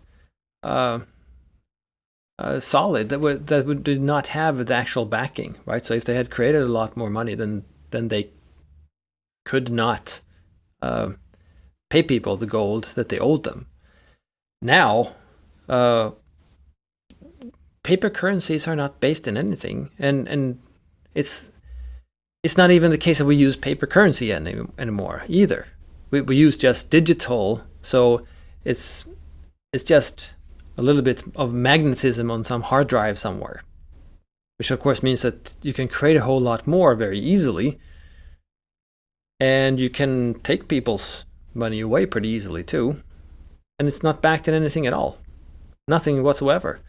solid, that did not have the actual backing, right? So if they had created a lot more money, then they could not pay people the gold that they owed them. Now, paper currencies are not based in anything, and it's not even the case that we use paper currency anymore either. We use just digital, so it's just a little bit of magnetism on some hard drive somewhere, which of course means that you can create a whole lot more very easily, and you can take people's money away pretty easily too, and it's not backed in anything at all, nothing whatsoever.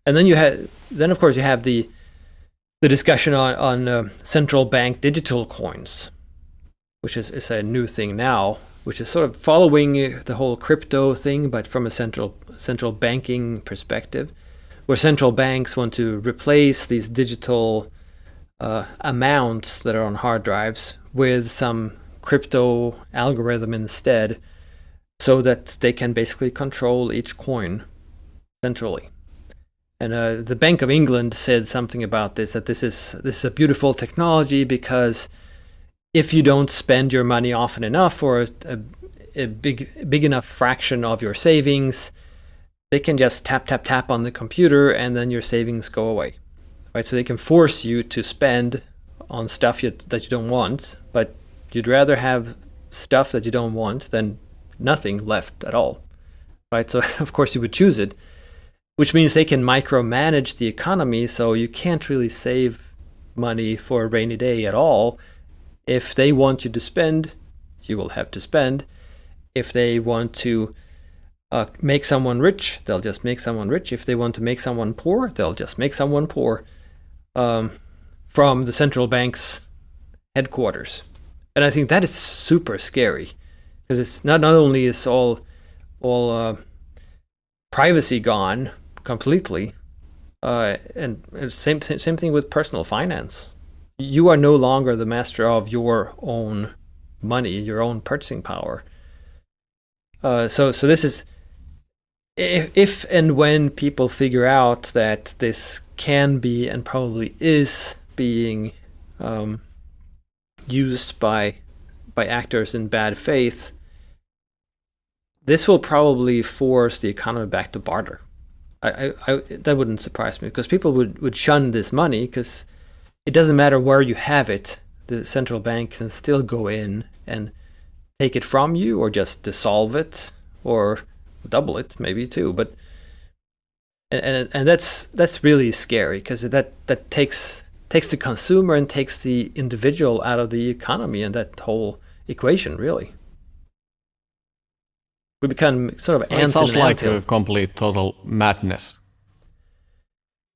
And then of course you have the discussion on central bank digital coins, which is a new thing now, which is sort of following the whole crypto thing, but from a central banking perspective, where central banks want to replace these digital amounts that are on hard drives with some crypto algorithm instead, so that they can basically control each coin centrally. And the Bank of England said something about this, that this is a beautiful technology, because if you don't spend your money often enough, or a big enough fraction of your savings, they can just tap on the computer, and then your savings go away, right? So they can force you to spend on stuff that you don't want, but you'd rather have stuff that you don't want than nothing left at all, right? So of course you would choose it, which means they can micromanage the economy, so you can't really save money for a rainy day at all. If they want you to spend, you will have to spend. If they want to make someone rich, they'll just make someone rich. If they want to make someone poor, they'll just make someone poor, from the central bank's headquarters. And I think that is super scary, because it's not only is all privacy gone completely, and same thing with personal finance. You are no longer the master of your own money, your own purchasing power. So this is, if and when people figure out that this can be, and probably is being used by actors in bad faith, this will probably force the economy back to barter. I that wouldn't surprise me, because people would shun this money, because it doesn't matter where you have it, the central bank can still go in and take it from you, or just dissolve it, or double it maybe too. But and that's really scary, because that takes the consumer and takes the individual out of the economy, and that whole equation, really. We become sort of ants. It sounds like a complete total madness.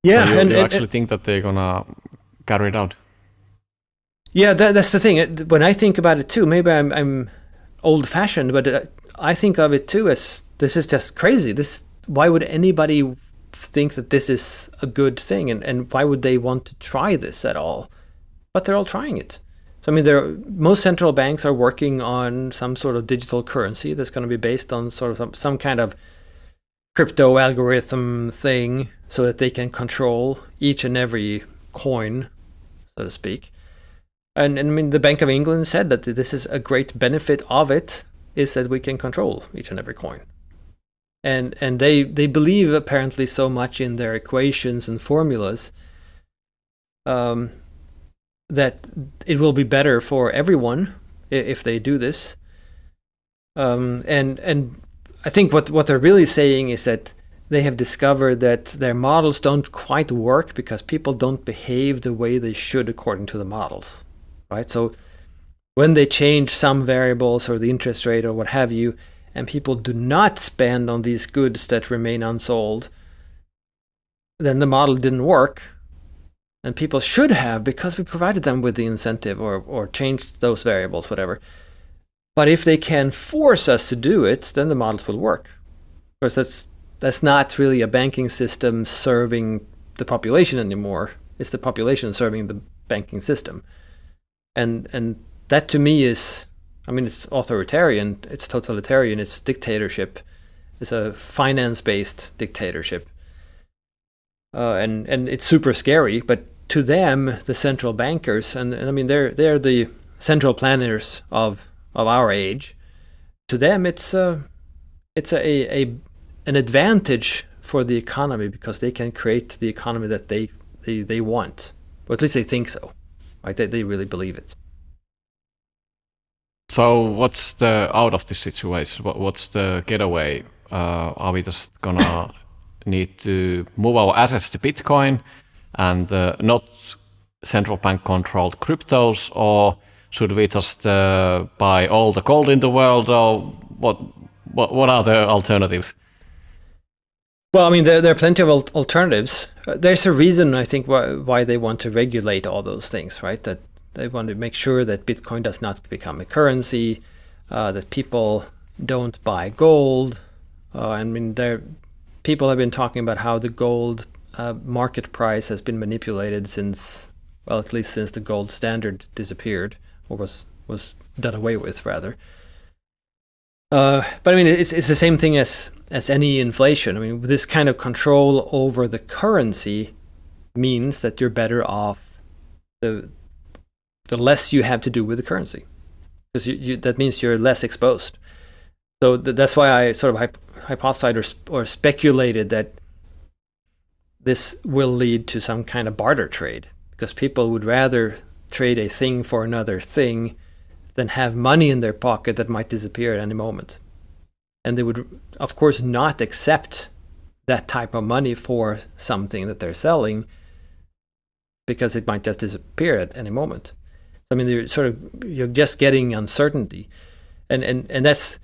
Yeah, so you actually think that they're gonna carry it out? Yeah, that's the thing. When I think about it too, maybe I'm old-fashioned, but I think of it too as, this is just crazy. Why would anybody think that this is a good thing, and why would they want to try this at all? But they're all trying it. So I mean, most central banks are working on some sort of digital currency that's going to be based on sort of some kind of crypto algorithm thing, so that they can control each and every coin, so to speak. And I mean, the Bank of England said that this is a great benefit of it, is that we can control each and every coin. And they believe apparently so much in their equations and formulas, that it will be better for everyone if they do this. And I think what they're really saying is that they have discovered that their models don't quite work, because people don't behave the way they should according to the models, right? So when they change some variables, or the interest rate or what have you, and people do not spend on these goods that remain unsold, then the model didn't work. And people should have, because we provided them with the incentive or changed those variables, whatever. But if they can force us to do it, then the models will work. Of course, that's not really a banking system serving the population anymore. It's the population serving the banking system. And that to me is, I mean, it's authoritarian, it's totalitarian, it's dictatorship. It's a finance-based dictatorship. And it's super scary, but to them, the central bankers, and I mean, they're the central planners of our age. To them, it's an advantage for the economy because they can create the economy that they want, or at least they think so, right? They really believe it. So what's the out of this situation? What's the getaway? Are we just gonna need to move our assets to Bitcoin and not central bank controlled cryptos, or should we just buy all the gold in the world, or what are the alternatives? Well, I mean, there are plenty of alternatives. There's a reason, I think, why they want to regulate all those things, right? That they want to make sure that Bitcoin does not become a currency, that people don't buy gold. I mean, people have been talking about how the gold market price has been manipulated since, well, at least since the gold standard disappeared, or was done away with, rather. But I mean, it's the same thing as any inflation. I mean, this kind of control over the currency means that you're better off the less you have to do with the currency, because that means you're less exposed. So that's why I sort of hypothesized or speculated that this will lead to some kind of barter trade, because people would rather trade a thing for another thing than have money in their pocket that might disappear at any moment. And they would, of course, not accept that type of money for something that they're selling, because it might just disappear at any moment. I mean, you're just getting uncertainty, and that's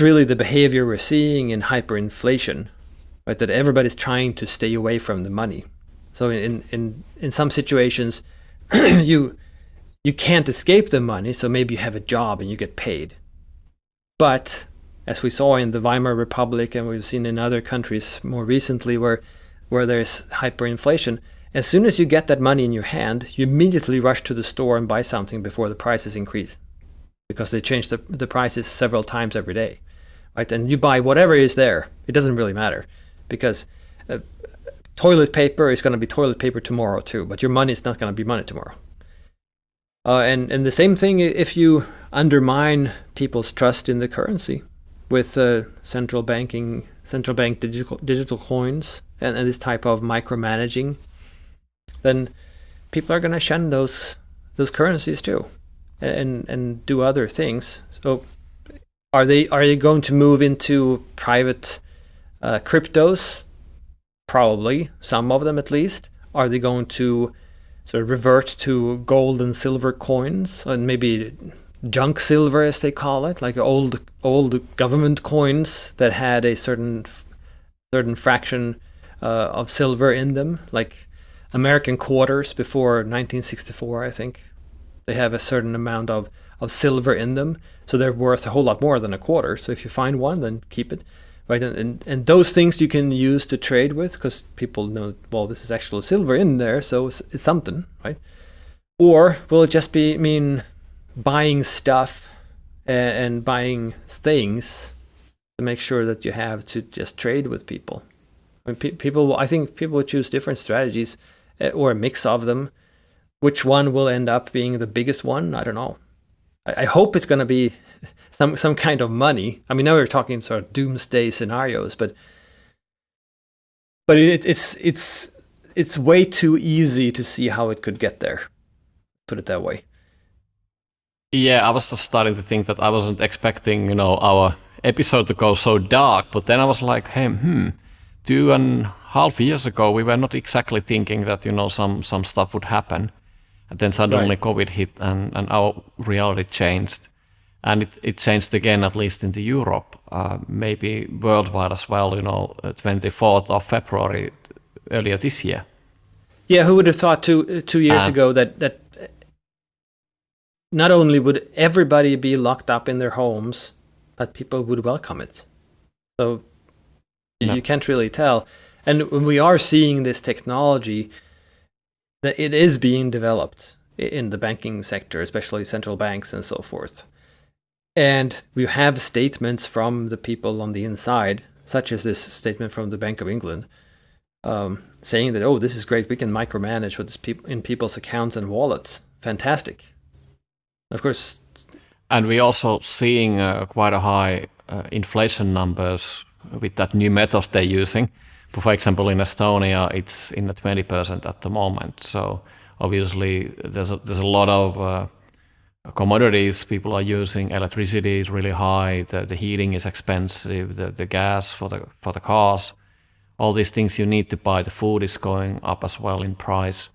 really the behavior we're seeing in hyperinflation, right? That everybody's trying to stay away from the money. So in some situations, you can't escape the money. So maybe you have a job and you get paid, but as we saw in the Weimar Republic, and we've seen in other countries more recently, where there's hyperinflation, as soon as you get that money in your hand, you immediately rush to the store and buy something before the prices increase, because they change the prices several times every day, right? And you buy whatever is there. It doesn't really matter, because toilet paper is going to be toilet paper tomorrow too, but your money is not going to be money tomorrow. And the same thing if you undermine people's trust in the currency with central bank digital coins and this type of micromanaging, then people are going to shun those currencies too, and do other things. So are they going to move into private cryptos? Probably, some of them at least. Are they going to sort of revert to gold and silver coins, and maybe junk silver, as they call it, like old government coins that had a certain fraction of silver in them, like American quarters before 1964, I think. They have a certain amount of silver in them, so they're worth a whole lot more than a quarter. So if you find one, then keep it, right? And those things you can use to trade with, because people know, well, this is actual silver in there, so it's something, right? Or will it just mean buying stuff and buying things to make sure that you have to just trade with people? I mean, I think people will choose different strategies, or a mix of them. Which one will end up being the biggest one? I don't know. I hope it's going to be some kind of money. I mean, now we're talking sort of doomsday scenarios, but it's way too easy to see how it could get there. Put it that way. Yeah, I was just starting to think that I wasn't expecting, our episode to go so dark, but then I was like, hey, 2.5 years ago, we were not exactly thinking that, some stuff would happen. And then suddenly Right. COVID hit and our reality changed. And it changed again, at least in the Europe, maybe worldwide as well, 24th of February earlier this year. Yeah, who would have thought 2 years ago that not only would everybody be locked up in their homes, but people would welcome it. So you can't really tell. And when we are seeing this technology, that it is being developed in the banking sector, especially central banks and so forth. And we have statements from the people on the inside, such as this statement from the Bank of England, saying that, oh, this is great. We can micromanage what's in people's accounts and wallets. Fantastic. Of course. And we're also seeing quite a high inflation numbers with that new method they're using. For example, in Estonia, it's in the 20% at the moment. So obviously, there's a lot of commodities people are using. Electricity is really high. The heating is expensive. The gas for the cars, all these things you need to buy. The food is going up as well in price.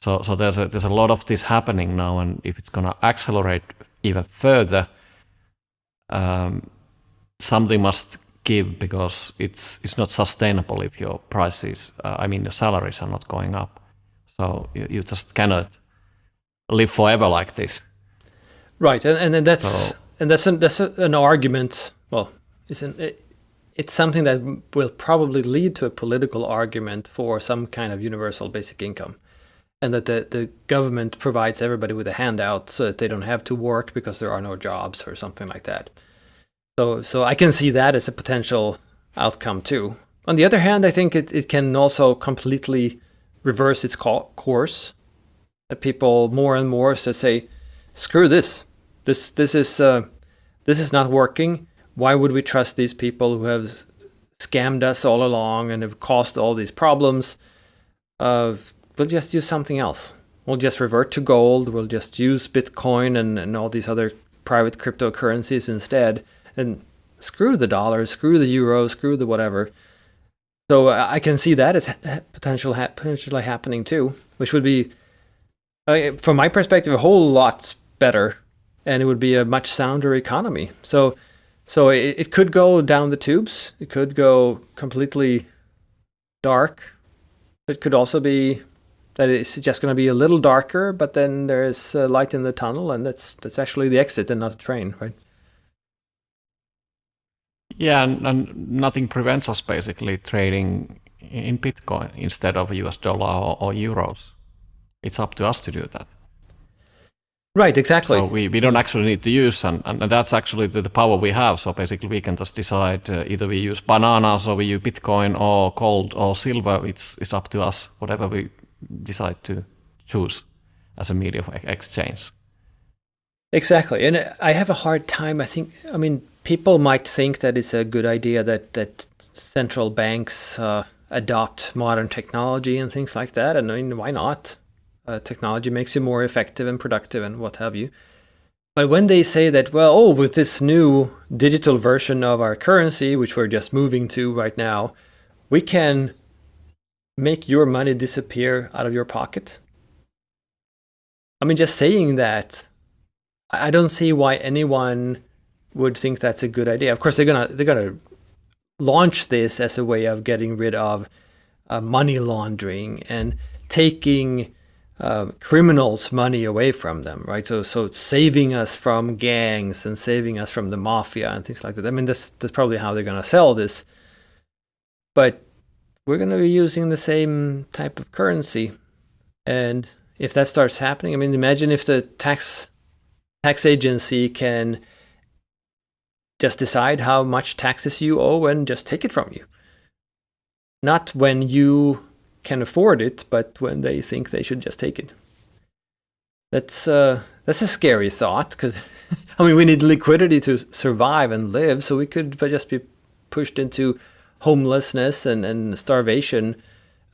So there's a lot of this happening now, and if it's gonna accelerate even further, something must give, because it's not sustainable if your prices, your salaries are not going up. So you just cannot live forever like this. Right, and that's an argument. Well, it's something that will probably lead to a political argument for some kind of universal basic income, and that the government provides everybody with a handout so that they don't have to work because there are no jobs or something like that. So I can see that as a potential outcome too. On the other hand, I think it can also completely reverse its course. That people more and more say, screw this. This is not working. Why would we trust these people who have scammed us all along and have caused all these problems? We'll just use something else. We'll just revert to gold. We'll just use Bitcoin and all these other private cryptocurrencies instead. And screw the dollar, screw the euro, screw the whatever. So I can see that as potentially happening too, which would be, from my perspective, a whole lot better, and it would be a much sounder economy. So it could go down the tubes. It could go completely dark. It could also be that it's just going to be a little darker, but then there's light in the tunnel, and that's actually the exit and not a train, right? Yeah, and nothing prevents us basically trading in Bitcoin instead of US dollar or euros. It's up to us to do that. Right, exactly. So we don't actually need to use, and that's actually the power we have. So basically we can just decide either we use bananas or we use Bitcoin or gold or silver. It's up to us, whatever we decide to choose as a medium of exchange. Exactly. And I have a hard time, people might think that it's a good idea that central banks adopt modern technology and things like that. And why not? Technology makes you more effective and productive and what have you. But when they say that, with this new digital version of our currency, which we're just moving to right now, we can make your money disappear out of your pocket. Just saying that, I don't see why anyone would think that's a good idea. Of course, they're gonna launch this as a way of getting rid of money laundering and taking criminals' money away from them, right? So saving us from gangs and saving us from the mafia and things like that. That's probably how they're gonna sell this. But we're gonna be using the same type of currency, and if that starts happening, imagine if the tax agency can just decide how much taxes you owe and just take it from you. Not when you can afford it, but when they think they should just take it. That's a scary thought, because we need liquidity to survive and live, so we could just be pushed into homelessness and starvation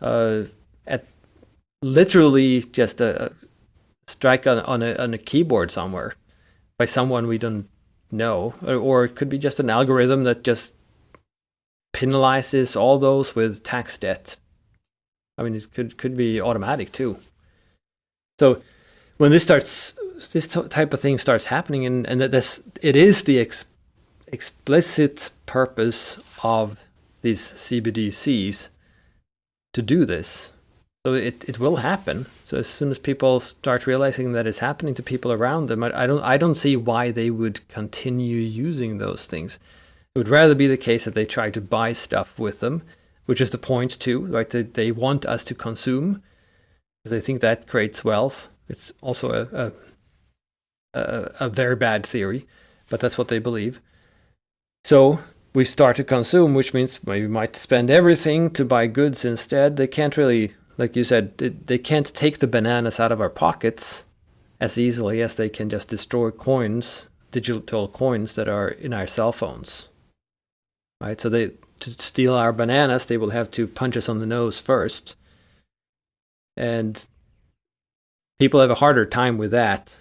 at literally just a strike on a keyboard somewhere by someone we don't know, or it could be just an algorithm that just penalizes all those with tax debt. It could be automatic too. So when this type of thing starts happening, and that it is the explicit purpose of these CBDCs to do this. So it will happen. So as soon as people start realizing that it's happening to people around them, I don't see why they would continue using those things. It would rather be the case that they try to buy stuff with them, which is the point too, right? They want us to consume because they think that creates wealth. It's also a very bad theory, but that's what they believe. So we start to consume, which means we might spend everything to buy goods instead. They can't really, like you said, they can't take the bananas out of our pockets as easily as they can just destroy coins, digital coins that are in our cell phones. Right? So to steal our bananas, they will have to punch us on the nose first. And people have a harder time with that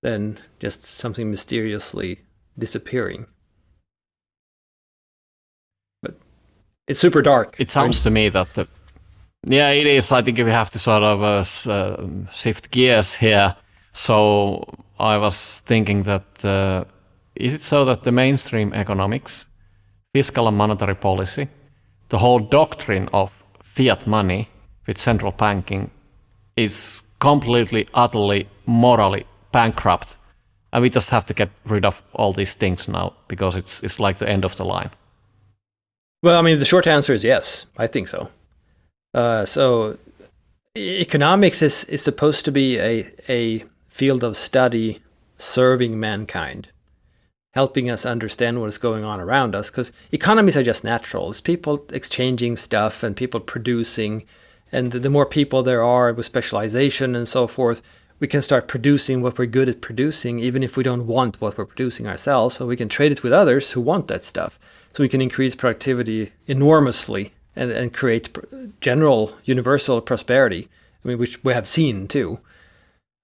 than just something mysteriously disappearing. But it's super dark. It sounds to me that yeah, it is. I think we have to sort of shift gears here. So I was thinking that is it so that the mainstream economics, fiscal and monetary policy, the whole doctrine of fiat money with central banking is completely, utterly, morally bankrupt, and we just have to get rid of all these things now because it's like the end of the line? Well, I mean, the short answer is yes. I think so. So economics is supposed to be a field of study serving mankind, helping us understand what is going on around us, because economies are just natural. It's people exchanging stuff and people producing, and the more people there are with specialization and so forth, we can start producing what we're good at producing, even if we don't want what we're producing ourselves, but we can trade it with others who want that stuff. So we can increase productivity enormously and create general universal prosperity, I mean, which we have seen too.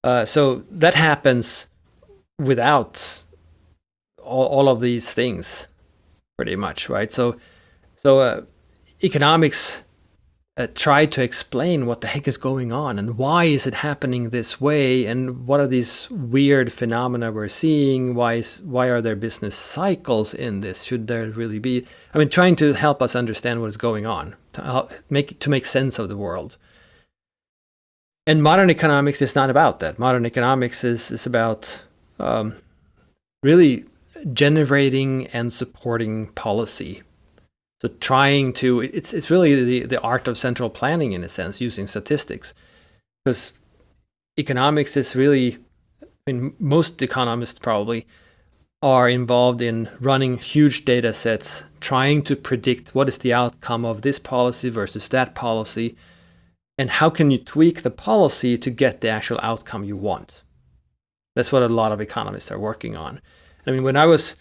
So that happens without all of these things, pretty much, right? So economics try to explain what the heck is going on and why is it happening this way and what are these weird phenomena we're seeing, why are there business cycles in this, should there really be, I mean, trying to help us understand what is going on, to make sense of the world. And modern economics is not about that. Modern economics is about really generating and supporting policy. So trying to, it's really the art of central planning in a sense, using statistics. Because economics is really, I mean, most economists probably are involved in running huge data sets, trying to predict what is the outcome of this policy versus that policy, and how can you tweak the policy to get the actual outcome you want. That's what a lot of economists are working on. I mean, when I was,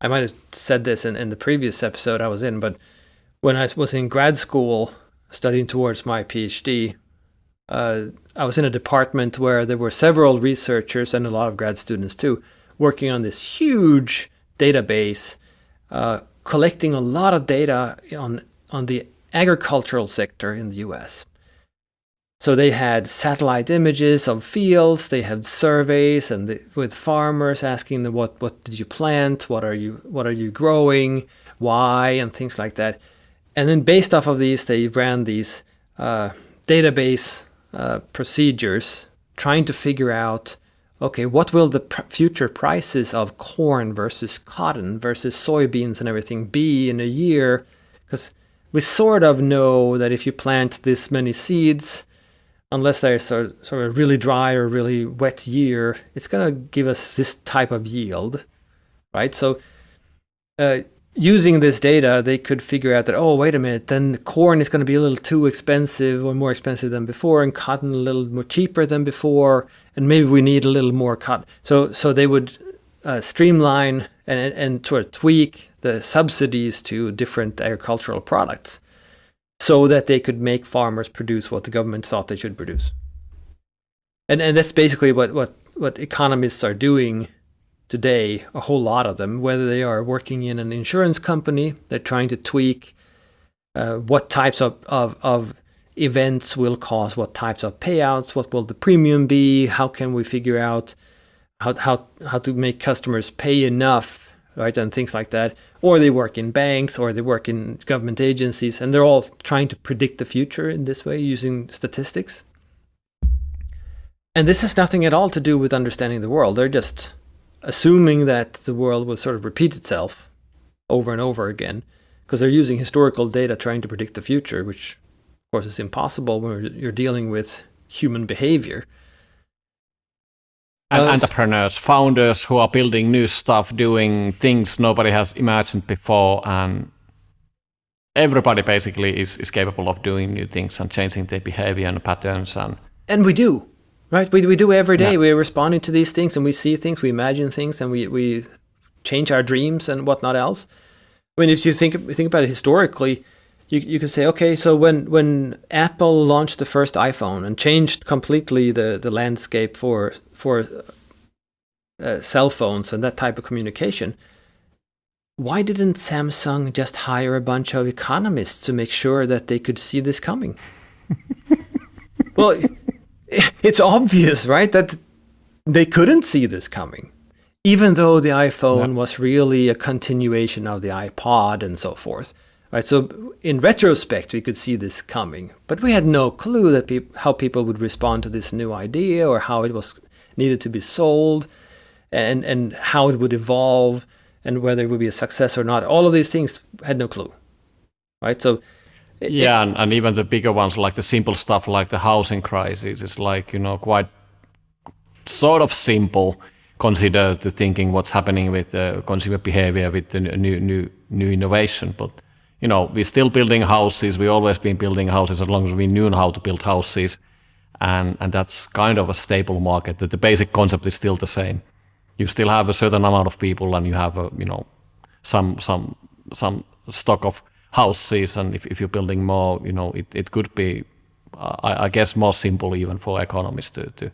I might have said this in the previous episode I was in, but when I was in grad school studying towards my PhD, I was in a department where there were several researchers and a lot of grad students too, working on this huge database, collecting a lot of data on the agricultural sector in the US. So they had satellite images of fields, they had surveys and with farmers asking them what did you plant, what are you growing, why, and things like that. And then based off of these, they ran these database procedures trying to figure out, okay, what will the future prices of corn versus cotton versus soybeans and everything be in a year? Because we sort of know that if you plant this many seeds, unless there's sort of a really dry or really wet year, it's going to give us this type of yield, right? So using this data, they could figure out that, oh, wait a minute, then corn is going to be a little too expensive or more expensive than before, and cotton a little more cheaper than before, and maybe we need a little more cotton. So they would streamline and sort of tweak the subsidies to different agricultural products, so that they could make farmers produce what the government thought they should produce. And that's basically what economists are doing today, a whole lot of them, whether they are working in an insurance company, they're trying to tweak what types of events will cause what types of payouts, what will the premium be, how can we figure out how to make customers pay enough right, and things like that, or they work in banks, or they work in government agencies, and they're all trying to predict the future in this way using statistics. And this has nothing at all to do with understanding the world. They're just assuming that the world will sort of repeat itself over and over again, because they're using historical data trying to predict the future, which of course is impossible when you're dealing with human behavior. And entrepreneurs, founders who are building new stuff, doing things nobody has imagined before, and everybody basically is capable of doing new things and changing their behavior and patterns. And we do, right? We do every day. Yeah. We're responding to these things, and we see things, we imagine things, and we change our dreams and whatnot else. I mean, if you think about it historically, you could say, okay, so when Apple launched the first iPhone and changed completely the landscape for cell phones and that type of communication, why didn't Samsung just hire a bunch of economists to make sure that they could see this coming? Well, it's obvious, right, that they couldn't see this coming, even though the iPhone was really a continuation of the iPod and so forth. Right, so in retrospect, we could see this coming, but we had no clue that how people would respond to this new idea, or how it was needed to be sold, and how it would evolve, and whether it would be a success or not. All of these things had no clue, right? So and even the bigger ones, like the simple stuff, like the housing crisis, is like, quite sort of simple. Consider the thinking what's happening with the consumer behavior with the new innovation, but. We're still building houses. We've always been building houses as long as we knew how to build houses. And that's kind of a stable market. That the basic concept is still the same. You still have a certain amount of people, and you have some stock of houses. And if you're building more, it could be, I guess, more simple even for economists to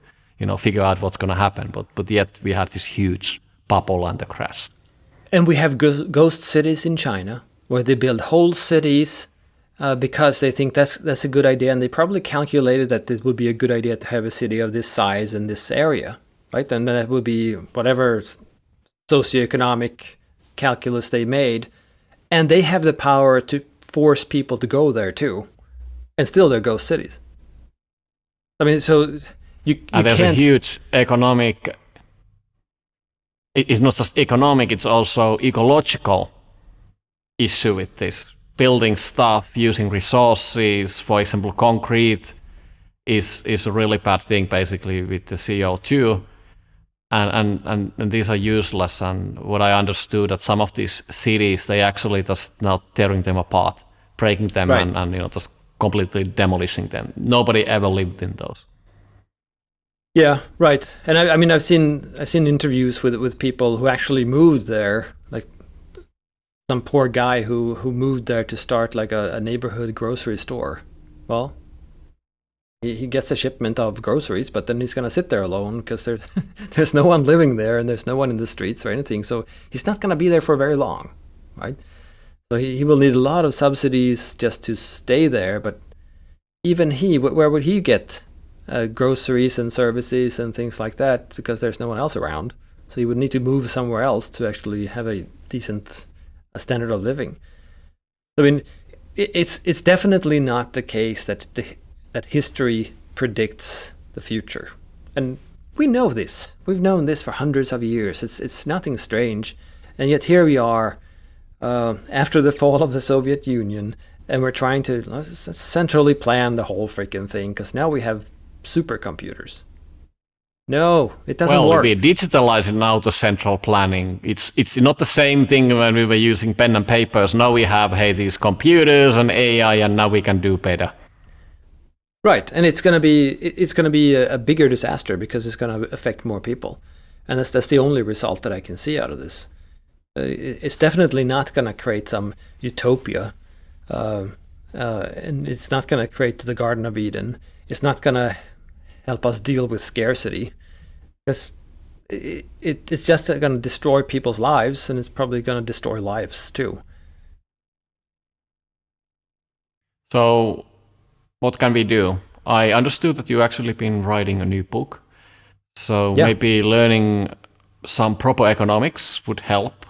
figure out what's going to happen. But yet we had this huge bubble and the crash. And we have ghost cities in China, where they build whole cities because they think that's a good idea, and they probably calculated that it would be a good idea to have a city of this size in this area, right? And then it would be whatever socioeconomic calculus they made, and they have the power to force people to go there too, and still they're ghost cities. I mean, so you and there's a huge economic. It's not just economic; it's also ecological issue with this. Building stuff using resources, for example, concrete is a really bad thing basically with the CO2, and these are useless. And what I understood that some of these cities, they actually just now tearing them apart, breaking them, right. and just completely demolishing them. Nobody ever lived in those. Yeah, right. And I mean I've seen interviews with people who actually moved there, like some poor guy who moved there to start like a neighborhood grocery store. Well, he gets a shipment of groceries, but then he's going to sit there alone because there's no one living there, and there's no one in the streets or anything. So he's not going to be there for very long, right? So he will need a lot of subsidies just to stay there. But even where would he get groceries and services and things like that, because there's no one else around? So he would need to move somewhere else to actually have a decent standard of living. I mean, it's definitely not the case that history predicts the future, and we know this. We've known this for hundreds of years. It's nothing strange, and yet here we are after the fall of the Soviet Union, and we're trying to centrally plan the whole freaking thing because now we have supercomputers. No, it doesn't work. Well, we're digitalizing now the central planning. It's not the same thing when we were using pen and papers. Now we have, these computers and AI, and now we can do better. Right, and it's going to be a bigger disaster because it's going to affect more people, and that's the only result that I can see out of this. It's definitely not going to create some utopia, and it's not going to create the Garden of Eden. It's not going to help us deal with scarcity, because it's just going to destroy people's lives, and it's probably going to destroy lives too. So what can we do? I understood that you actually been writing a new book, so maybe learning some proper economics would help.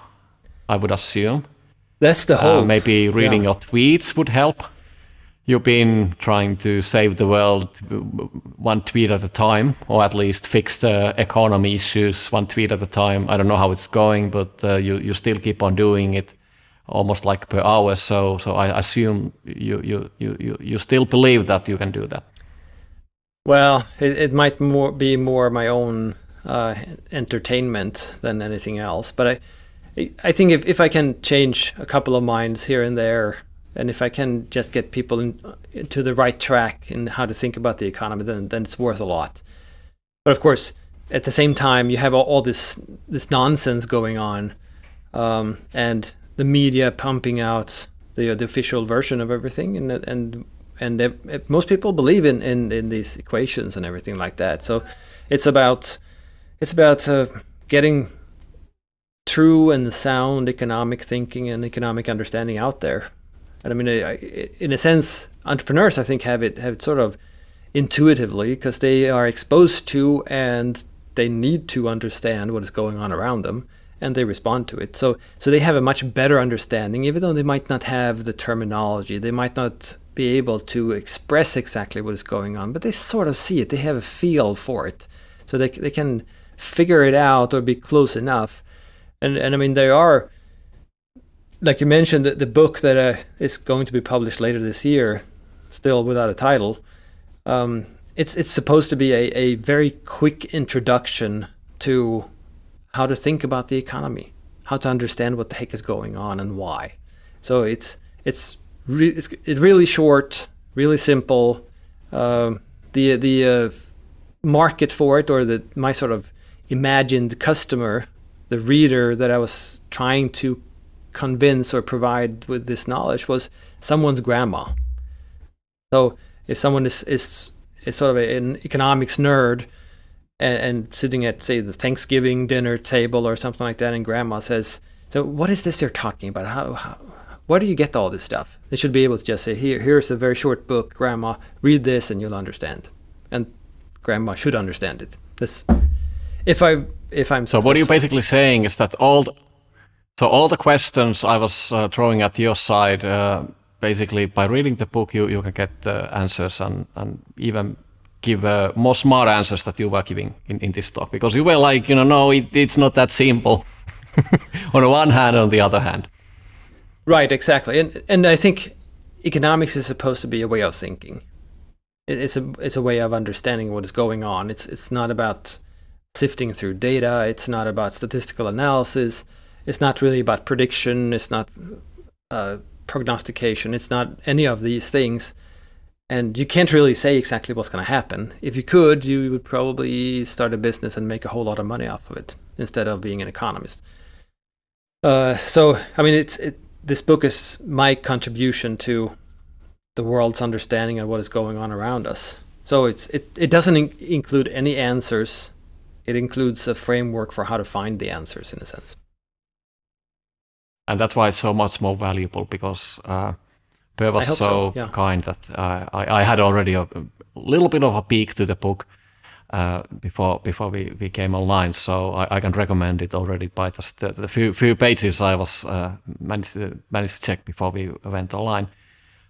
I would assume. That's the hope. Maybe reading your tweets would help. You've been trying to save the world one tweet at a time, or at least fix the economy issues one tweet at a time. I don't know how it's going, but you still keep on doing it, almost like per hour. So I assume you still believe that you can do that. Well, it might be more my own entertainment than anything else. But I think if I can change a couple of minds here and there, and if I can just get people into the right track in how to think about the economy, then it's worth a lot. But of course, at the same time, you have all this nonsense going on, and the media pumping out the official version of everything, and most people believe in these equations and everything like that. So it's about getting true and sound economic thinking and economic understanding out there. And I mean, in a sense, entrepreneurs, I think, have it sort of intuitively, because they are exposed to and they need to understand what is going on around them, and they respond to it. So they have a much better understanding, even though they might not have the terminology. They might not be able to express exactly what is going on, but they sort of see it. They have a feel for it. So they can figure it out or be close enough. And I mean, there are, like you mentioned, the book that is going to be published later this year, still without a title. It's supposed to be a very quick introduction to how to think about the economy, how to understand what the heck is going on and why. So it's really short, really simple. The market for it, or my sort of imagined customer, the reader that I was trying to convince or provide with this knowledge, was someone's grandma. So if someone is sort of an economics nerd and sitting at, say, the Thanksgiving dinner table or something like that, and grandma says, "So what is this you're talking about? How where do you get all this stuff?" They should be able to just say, here's a very short book, grandma, read this and you'll understand. And grandma should understand it. This, if I'm so what you're basically saying is that all the questions I was throwing at your side, basically by reading the book, you can get answers and even give more smart answers that you were giving in this talk, because you were like, no, it's not that simple on the one hand, on the other hand. Right, exactly. And I think economics is supposed to be a way of thinking. It's a way of understanding what is going on. It's not about sifting through data. It's not about statistical analysis. It's not really about prediction. It's not prognostication. It's not any of these things. And you can't really say exactly what's going to happen. If you could, you would probably start a business and make a whole lot of money off of it instead of being an economist. So, I mean, this book is my contribution to the world's understanding of what is going on around us. So it doesn't include any answers. It includes a framework for how to find the answers, in a sense. And that's why it's so much more valuable, because Per was so kind that I had already a little bit of a peek to the book before we came online, so I can recommend it already by just the few pages I was managed to check before we went online.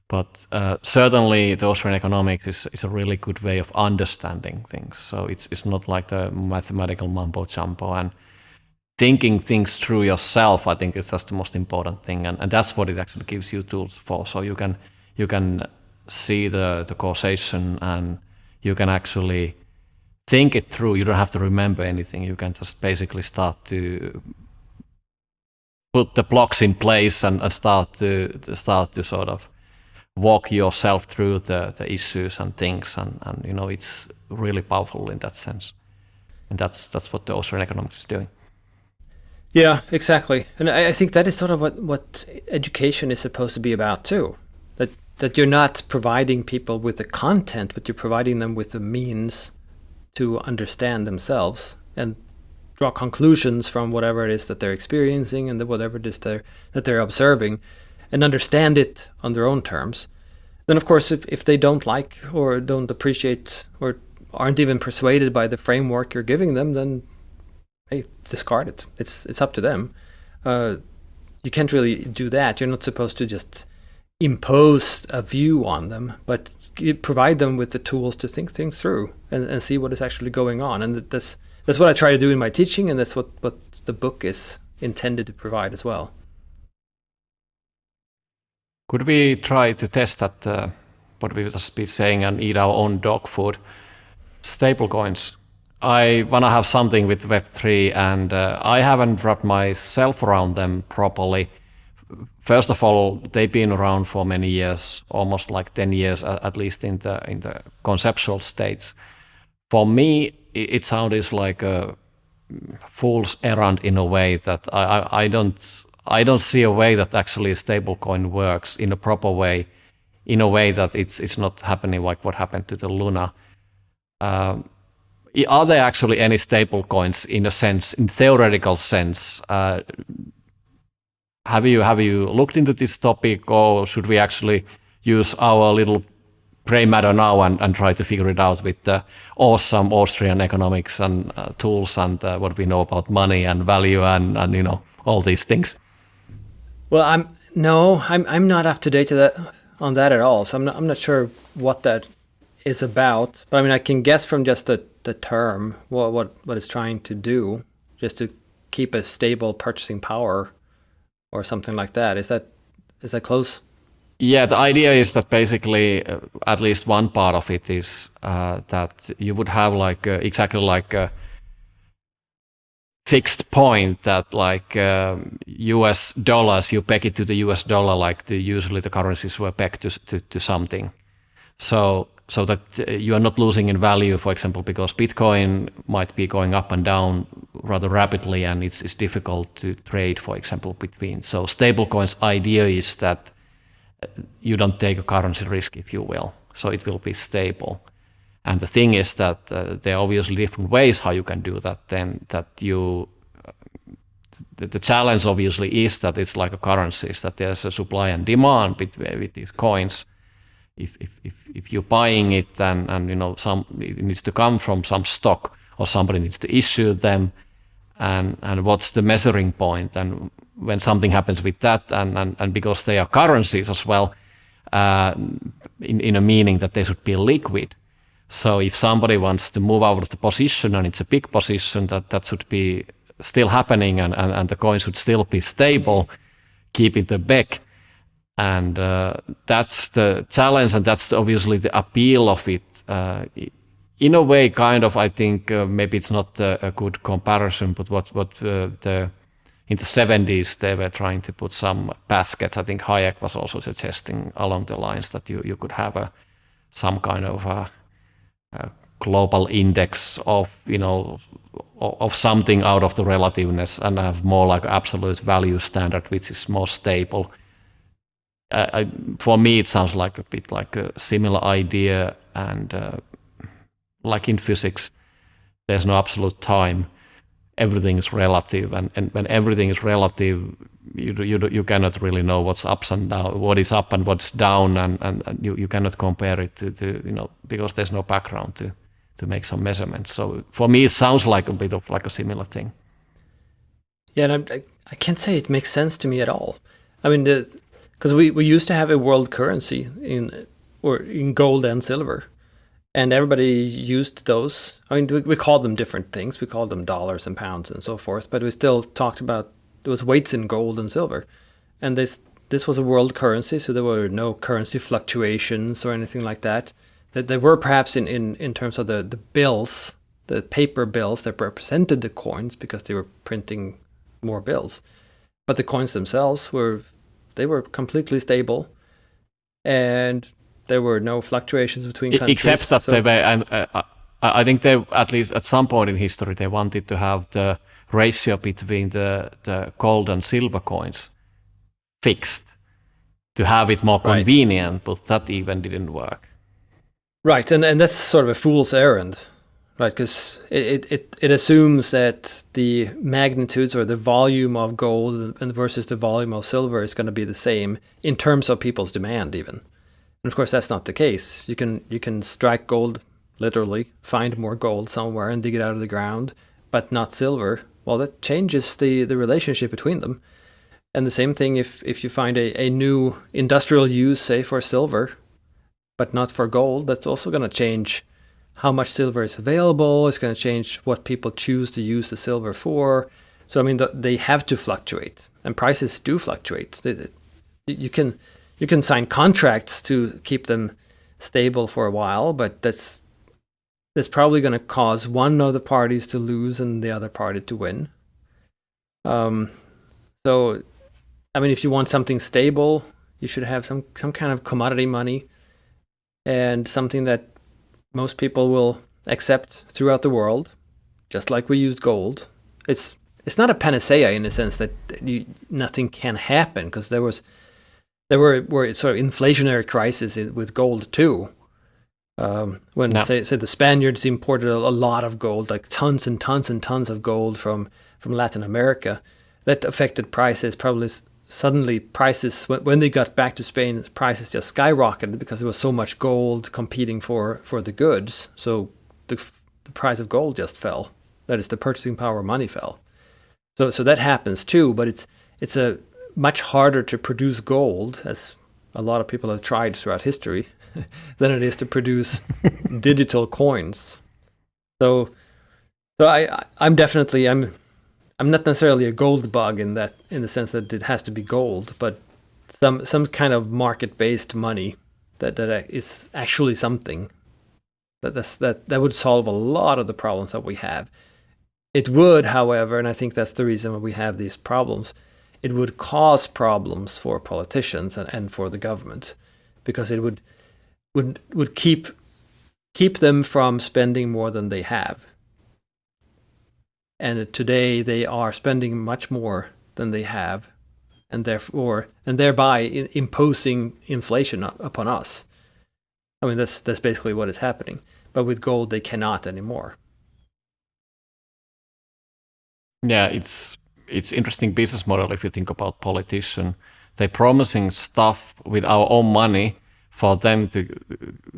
But certainly the Austrian economics is a really good way of understanding things. So it's not like the mathematical mumbo jumbo, and thinking things through yourself, I think, is just the most important thing, and that's what it actually gives you tools for. So you can see the causation, and you can actually think it through. You don't have to remember anything. You can just basically start to put the blocks in place and start to sort of walk yourself through the issues and things, and it's really powerful in that sense. And that's what the Austrian economics is doing. Yeah, exactly. And I think that is sort of what education is supposed to be about too. That you're not providing people with the content, but you're providing them with the means to understand themselves and draw conclusions from whatever it is that they're experiencing and whatever it is that they're observing, and understand it on their own terms. Then, of course, if they don't like or don't appreciate or aren't even persuaded by the framework you're giving them, then hey, discard it. It's up to them. you can't really do that. You're not supposed to just impose a view on them, but provide them with the tools to think things through and see what is actually going on. And that's what I try to do in my teaching, and that's what the book is intended to provide as well. Could we try to test that, what we just be saying, and eat our own dog food? Stablecoins. I want to have something with Web3, and I haven't wrapped myself around them properly. First of all, they've been around for many years, almost like 10 years, at least in the conceptual states. For me, it sounds like a fool's errand in a way that I don't see a way that actually a stablecoin works in a proper way, in a way that it's not happening like what happened to the Luna. Are there actually any stablecoins in a sense, in theoretical sense? Have you looked into this topic, or should we actually use our little gray matter now and try to figure it out with the awesome Austrian economics and tools and what we know about money and value and all these things? Well, I'm not up to date on that at all. So I'm not sure what that is about. But I mean, I can guess from just the term what it's trying to do, just to keep a stable purchasing power or something like that. Is that close? Yeah, the idea is that basically at least one part of it is that you would have like exactly like a fixed point that like US dollars, you peg it to the US dollar like usually the currencies were pegged to something. So that you are not losing in value, for example, because Bitcoin might be going up and down rather rapidly and it's difficult to trade, for example, between. So stablecoins idea is that you don't take a currency risk, if you will. So it will be stable. And the thing is that there are obviously different ways how you can do that. Then that the challenge obviously is that it's like a currency, is that there's a supply and demand with these coins. If you're buying it and it needs to come from some stock or somebody needs to issue them, and what's the measuring point, and when something happens with that, and because they are currencies as well, in a meaning that they should be liquid. So if somebody wants to move out of the position and it's a big position, that should be still happening, and the coin should still be stable, keeping the back. And that's the challenge, and that's obviously the appeal of it. In a way, kind of, I think maybe it's not a good comparison, but what in the 70s they were trying to put some baskets. I think Hayek was also suggesting along the lines that you could have some kind of a global index of of something out of the relativeness and have more like absolute value standard, which is more stable. For me, it sounds like a bit like a similar idea, and like in physics, there's no absolute time. Everything is relative, and when everything is relative, you cannot really know what's ups and down, what is up and what's down, and you cannot compare it to because there's no background to make some measurements. So for me, it sounds like a bit of like a similar thing. Yeah, and I can't say it makes sense to me at all. I mean, because we used to have a world currency in gold and silver, and everybody used those. I mean, we called them different things. We called them dollars and pounds and so forth, but we still talked about there was weights in gold and silver, and this was a world currency, so there were no currency fluctuations or anything like that. That there were perhaps in terms of the bills, the paper bills that represented the coins because they were printing more bills, but the coins themselves were completely stable, and there were no fluctuations between countries. Except that they were, and I think they, at least at some point in history, they wanted to have the ratio between the gold and silver coins fixed to have it more convenient, but that even didn't work. Right, and that's sort of a fool's errand, right? Because it assumes that the magnitudes or the volume of gold and versus the volume of silver is going to be the same in terms of people's demand, even. And of course, that's not the case. You can strike gold, literally, find more gold somewhere and dig it out of the ground, but not silver. Well, that changes the relationship between them. And the same thing if you find a new industrial use, say for silver, but not for gold, that's also going to change how much silver is available. It's going to change what people choose to use the silver for. So I mean, they have to fluctuate, and prices do fluctuate. You can sign contracts to keep them stable for a while, but that's probably going to cause one of the parties to lose and the other party to win. So, I mean, if you want something stable, you should have some kind of commodity money, and something that most people will accept throughout the world, just like we used gold. It's not a panacea in the sense that nothing can happen, because there were sort of inflationary crises with gold too. When say the Spaniards imported a lot of gold, like tons and tons and tons of gold from Latin America, that affected prices. Probably suddenly prices, when they got back to Spain, prices just skyrocketed because there was so much gold competing for the goods. So the price of gold just fell. That is, the purchasing power of money fell. So that happens too, but it's a much harder to produce gold, as a lot of people have tried throughout history, than it is to produce digital coins. So I'm not necessarily a gold bug in the sense that it has to be gold, but some kind of market-based money that is actually something that would solve a lot of the problems that we have. It would, however, and I think that's the reason why we have these problems, it would cause problems for politicians and for the government, because it would keep them from spending more than they have. And today they are spending much more than they have, and thereby imposing inflation upon us. I mean, that's basically what is happening. But with gold, they cannot anymore. Yeah, it's interesting business model if you think about politicians. They're promising stuff with our own money for them to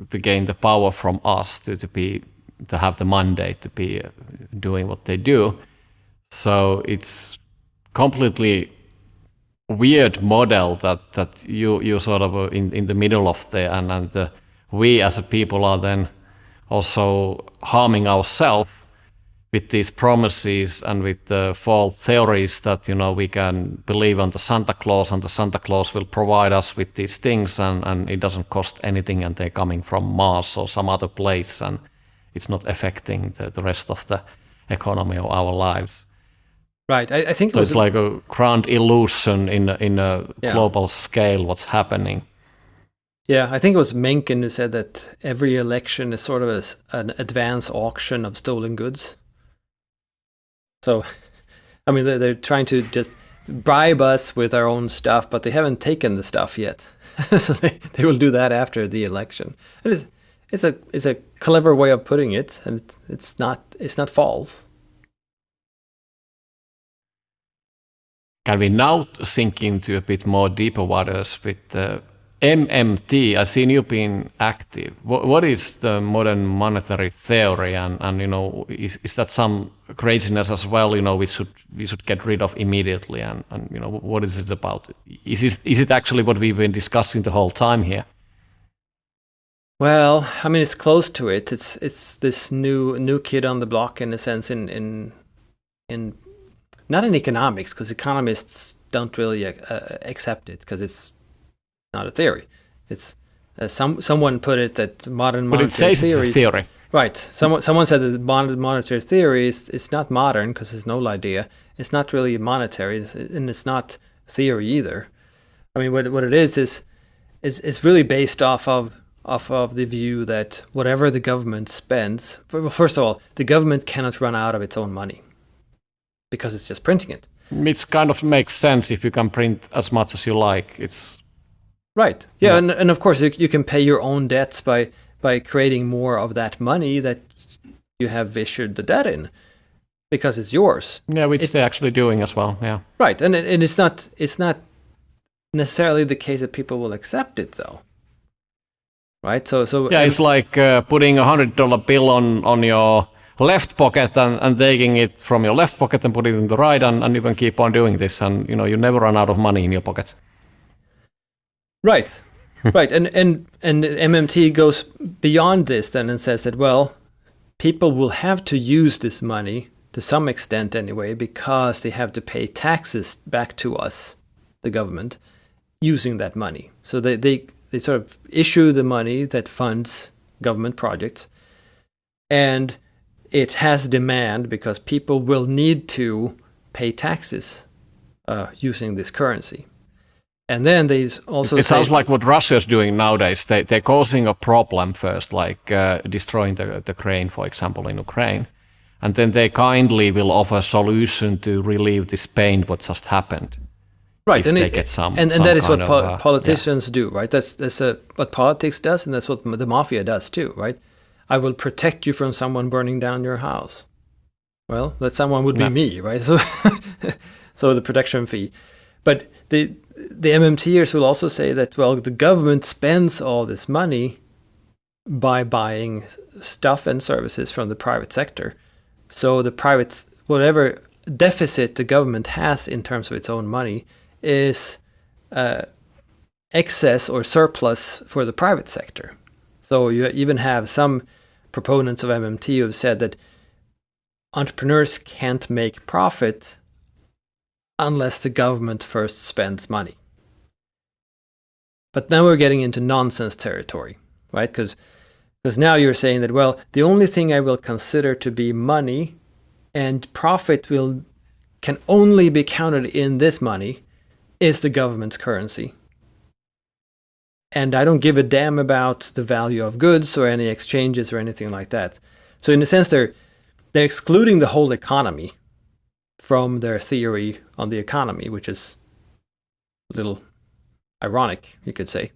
gain the power from us to have the mandate to be doing what they do. So it's completely weird model that you sort of in the middle of there, and we as a people are then also harming ourselves with these promises and with the false theories that we can believe on the Santa Claus, and the Santa Claus will provide us with these things, and it doesn't cost anything, and they're coming from Mars or some other place, and it's not affecting the rest of the economy of our lives. Right. I think so. It's like a grand illusion in a global scale what's happening. Yeah, I think it was Mencken who said that every election is sort of an advance auction of stolen goods. So, I mean, they're trying to just bribe us with our own stuff, but they haven't taken the stuff yet. So they will do that after the election. It's a clever way of putting it, and it's not false. Can we now sink into a bit more deeper waters with MMT? I've seen you being active. What is the modern monetary theory, and is that some craziness as well? We should get rid of immediately, and what is it about? Is it actually what we've been discussing the whole time here? Well, I mean, it's close to it. It's this new kid on the block, in a sense, in not in economics, because economists don't really accept it, because it's not a theory. It's someone put it that modern monetary theory. But it says it's a theory. Right. Someone said that modern monetary theory is not modern because it's an old idea. It's not really monetary, and it's not theory either. I mean, what it is really based off of the view that whatever the government spends, well, first of all, the government cannot run out of its own money because it's just printing it. It kind of makes sense if you can print as much as you like. It's right. Yeah, and of course you can pay your own debts by creating more of that money that you have issued the debt in, because it's yours. Yeah, which they're actually doing as well. Yeah. Right, and it's not necessarily the case that people will accept it, though. Right. So yeah, it's like putting $100 bill on left pocket and taking it from your left pocket and put it in the right, and you can keep on doing this, and you never run out of money in your pockets. Right. Right. And MMT goes beyond this then and says that, well, people will have to use this money to some extent anyway, because they have to pay taxes back to us, the government, using that money. So they sort of issue the money that funds government projects, and it has demand because people will need to pay taxes using this currency. And then they also it sounds like what Russia's doing nowadays. They're causing a problem first, like destroying the grain, for example, in Ukraine. And then they kindly will offer a solution to relieve this pain what just happened. Right, and they get some that is what politicians do, right? That's what politics does, and that's what the mafia does too, right? I will protect you from someone burning down your house. Well, that someone would be me, right? So the protection fee. But the MMTers will also say that, well, the government spends all this money by buying stuff and services from the private sector. So the private, whatever deficit the government has in terms of its own money is excess or surplus for the private sector. So you even have some proponents of MMT who have said that entrepreneurs can't make profit unless the government first spends money. But now we're getting into nonsense territory, right? Because now you're saying that, well, the only thing I will consider to be money and profit can only be counted in this money is the government's currency. And I don't give a damn about the value of goods or any exchanges or anything like that. So in a sense, they're excluding the whole economy from their theory on the economy, which is a little ironic, you could say,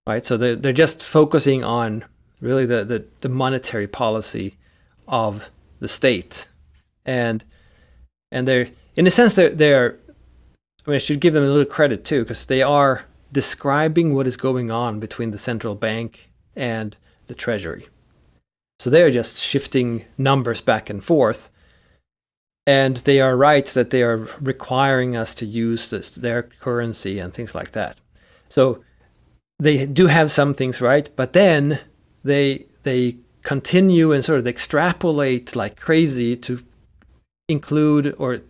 right? So they're just focusing on really the monetary policy of the state, and they're, in a sense, they're. I mean, I should give them a little credit too, because they are describing what is going on between the central bank and the treasury. So they are just shifting numbers back and forth. And they are right that they are requiring us to use their currency and things like that. So they do have some things right, but then they continue and sort of extrapolate like crazy to include, or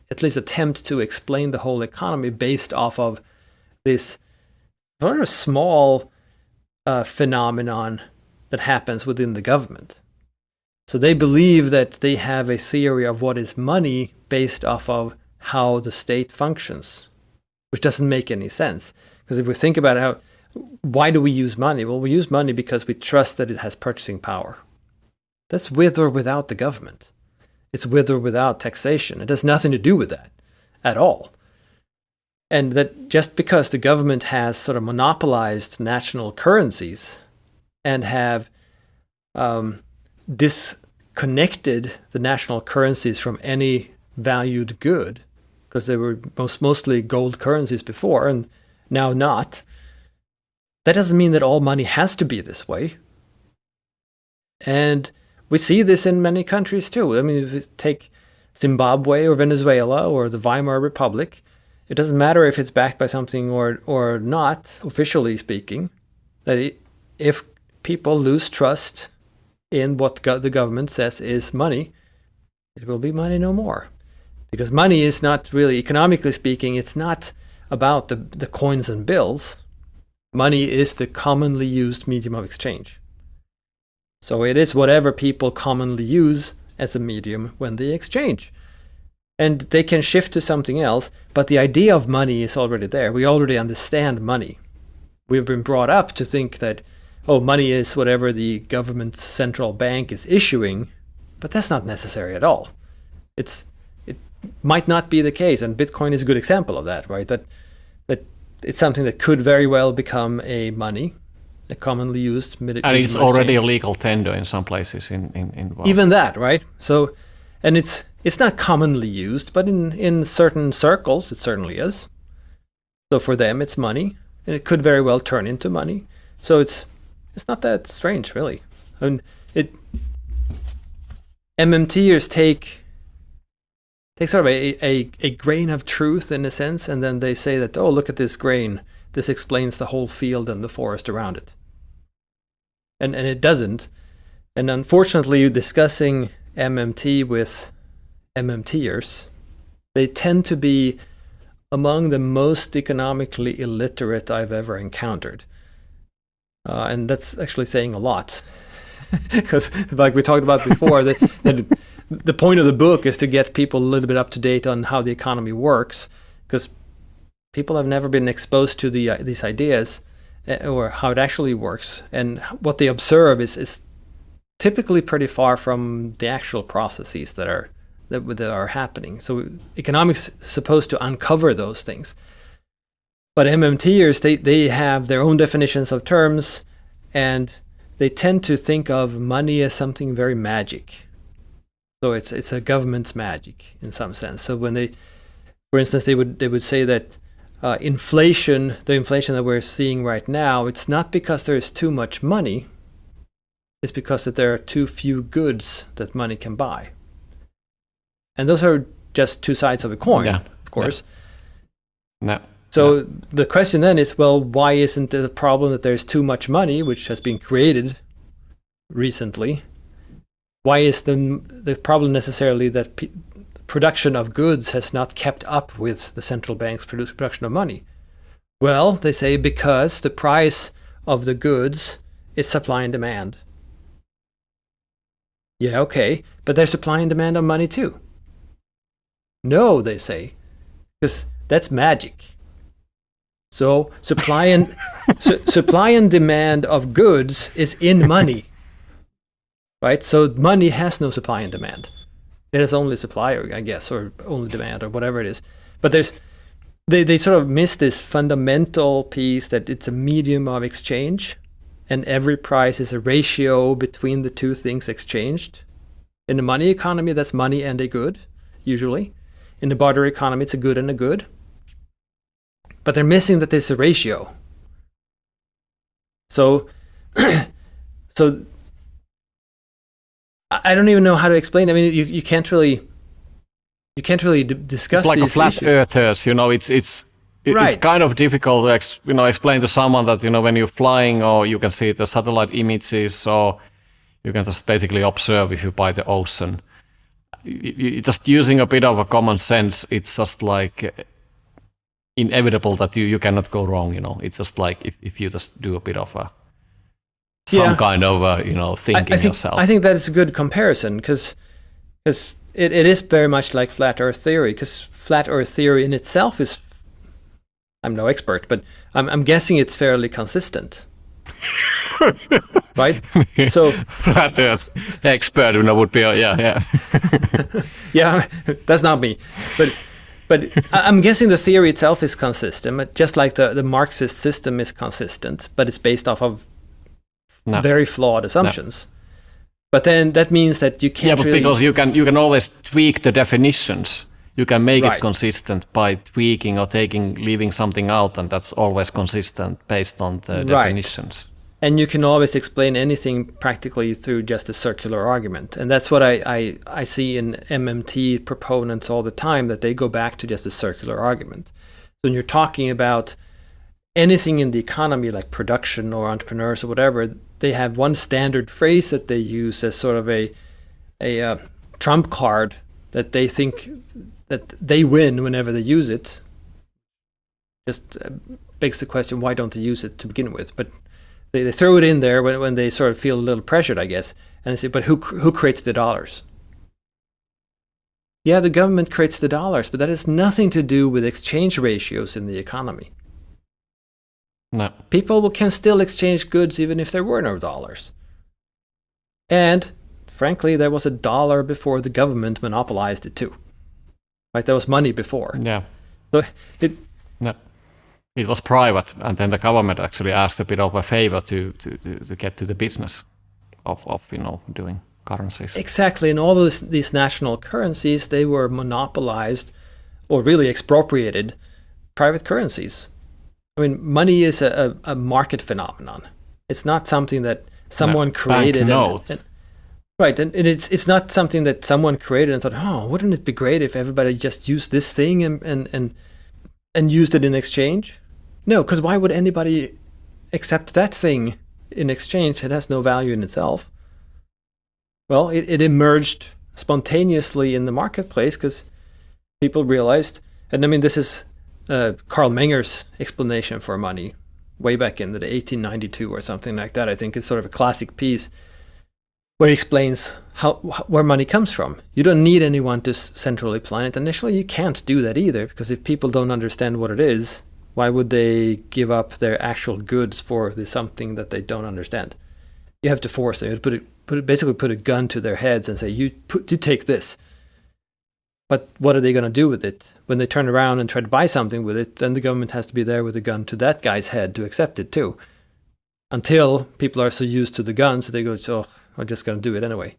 at least attempt to explain, the whole economy based off of this sort of small phenomenon that happens within the government. So they believe that they have a theory of what is money based off of how the state functions, which doesn't make any sense. Because if we think about why do we use money? Well, we use money because we trust that it has purchasing power. That's with or without the government. It's with or without taxation. It has nothing to do with that at all. And that just because the government has sort of monopolized national currencies and have disconnected the national currencies from any valued good, because they were mostly gold currencies before and now not, that doesn't mean that all money has to be this way. And we see this in many countries too. I mean, if you take Zimbabwe or Venezuela or the Weimar Republic, it doesn't matter if it's backed by something or not, officially speaking, that if people lose trust in what the government says is money, it will be money no more. Because money is not really, economically speaking, it's not about the coins and bills. Money is the commonly used medium of exchange. So it is whatever people commonly use as a medium when they exchange. And they can shift to something else, but the idea of money is already there. We already understand money. We've been brought up to think that, money is whatever the government's central bank is issuing, but that's not necessary at all. It might not be the case, and Bitcoin is a good example of that, right? That it's something that could very well become a money, a commonly used medium. And it's already a legal tender in some places in even that, right? So, and it's not commonly used, but in certain circles it certainly is. So for them it's money, and it could very well turn into money. So it's not that strange, really. And MMTers take sort of a grain of truth in a sense, and then they say that, oh, look at this grain. This explains the whole field and the forest around it. And it doesn't. And unfortunately, discussing MMT with MMTers, they tend to be among the most economically illiterate I've ever encountered. And that's actually saying a lot. Because like we talked about before, that the point of the book is to get people a little bit up to date on how the economy works, because people have never been exposed to these ideas or how it actually works. And what they observe is typically pretty far from the actual processes that are happening. So economics is supposed to uncover those things. But MMTers, they have their own definitions of terms, and they tend to think of money as something very magic. So it's a government's magic in some sense. So when they, for instance, they would say that the inflation that we're seeing right now, it's not because there is too much money, it's because that there are too few goods that money can buy. And those are just two sides of a coin, of course. No. So the question then is, well, why isn't it a problem that there's too much money, which has been created recently? Why is the problem necessarily that production of goods has not kept up with the central bank's production of money? Well, they say because the price of the goods is supply and demand. Yeah, okay, but there's supply and demand of money too. No, they say, because that's magic. So supply and demand of goods is in money, right? So money has no supply and demand. It has only supply, I guess, or only demand, or whatever it is. But they sort of miss this fundamental piece that it's a medium of exchange, and every price is a ratio between the two things exchanged. In the money economy, that's money and a good, usually. In the barter economy, it's a good and a good. But they're missing that there's a ratio. So I don't even know how to explain. I mean, you can't really discuss. It's like a flat issues. earthers, it's Right. It's kind of difficult to explain to someone that when you're flying, or you can see the satellite images, or you can just basically observe if you buy the ocean. You just using a bit of a common sense, it's just like inevitable that you cannot go wrong. It's just like if you just do a bit of some kind of thinking yourself. I think that is a good comparison, because it is very much like flat Earth theory. Because flat Earth theory in itself is, I'm no expert, but I'm guessing it's fairly consistent. Right? So flat Earth expert would be yeah. Yeah, that's not me, but I'm guessing the theory itself is consistent, just like the Marxist system is consistent, but it's based off of very flawed assumptions. But then that means that you can't. Yeah, but because you can always tweak the definitions. You can make it consistent by tweaking or leaving something out, and that's always consistent based on the definitions. And you can always explain anything practically through just a circular argument. And that's what I see in MMT proponents all the time, that they go back to just a circular argument. So when you're talking about anything in the economy, like production or entrepreneurs or whatever, they have one standard phrase that they use as sort of a trump card that they think that they win whenever they use it. Just begs the question, why don't they use it to begin with? But they throw it in there when they sort of feel a little pressured, I guess. And they say, but who creates the dollars? Yeah, the government creates the dollars, but that has nothing to do with exchange ratios in the economy. No. People can still exchange goods even if there were no dollars. And frankly, there was a dollar before the government monopolized it too. Right? There was money before. Yeah. So it was private, and then the government actually asked a bit of a favor to get to the business of doing currencies. Exactly, and all these national currencies, they were monopolized or really expropriated private currencies. I mean, money is a market phenomenon. It's not something that someone created. Right, and it's not something that someone created and thought, oh, wouldn't it be great if everybody just used this thing and used it in exchange? No, because why would anybody accept that thing in exchange? It has no value in itself. Well, it emerged spontaneously in the marketplace because people realized, and I mean, this is Carl Menger's explanation for money way back in the 1892 or something like that. I think it's sort of a classic piece where he explains where money comes from. You don't need anyone to centrally plan it. Initially, you can't do that either, because if people don't understand what it is, why would they give up their actual goods for something that they don't understand? You have to force them. You basically put a gun to their heads and say, you take this. But what are they going to do with it? When they turn around and try to buy something with it, then the government has to be there with a gun to that guy's head to accept it too. Until people are so used to the guns that they go, so I'm just going to do it anyway.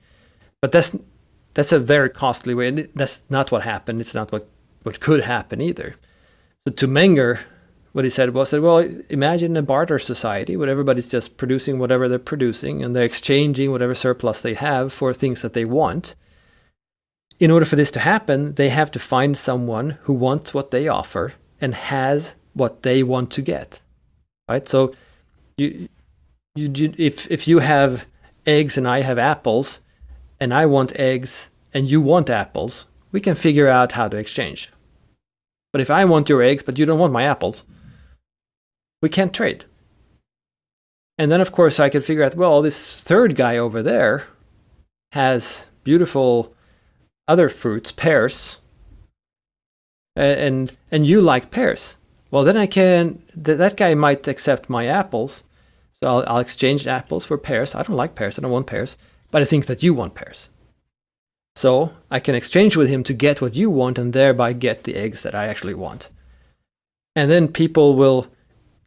But that's a very costly way, and that's not what happened. It's not what could happen either. So to Menger, what he said was that, well, imagine a barter society where everybody's just producing whatever they're producing, and they're exchanging whatever surplus they have for things that they want. In order for this to happen, they have to find someone who wants what they offer and has what they want to get. Right? So if you have eggs and I have apples, and I want eggs and you want apples, we can figure out how to exchange. But if I want your eggs but you don't want my apples, we can't trade. And then, of course, I can figure out, well, this third guy over there has beautiful other fruits, pears, and you like pears. Well, then that guy might accept my apples, so I'll exchange apples for pears. I don't like pears, I don't want pears, but I think that you want pears. So I can exchange with him to get what you want and thereby get the eggs that I actually want. And then people will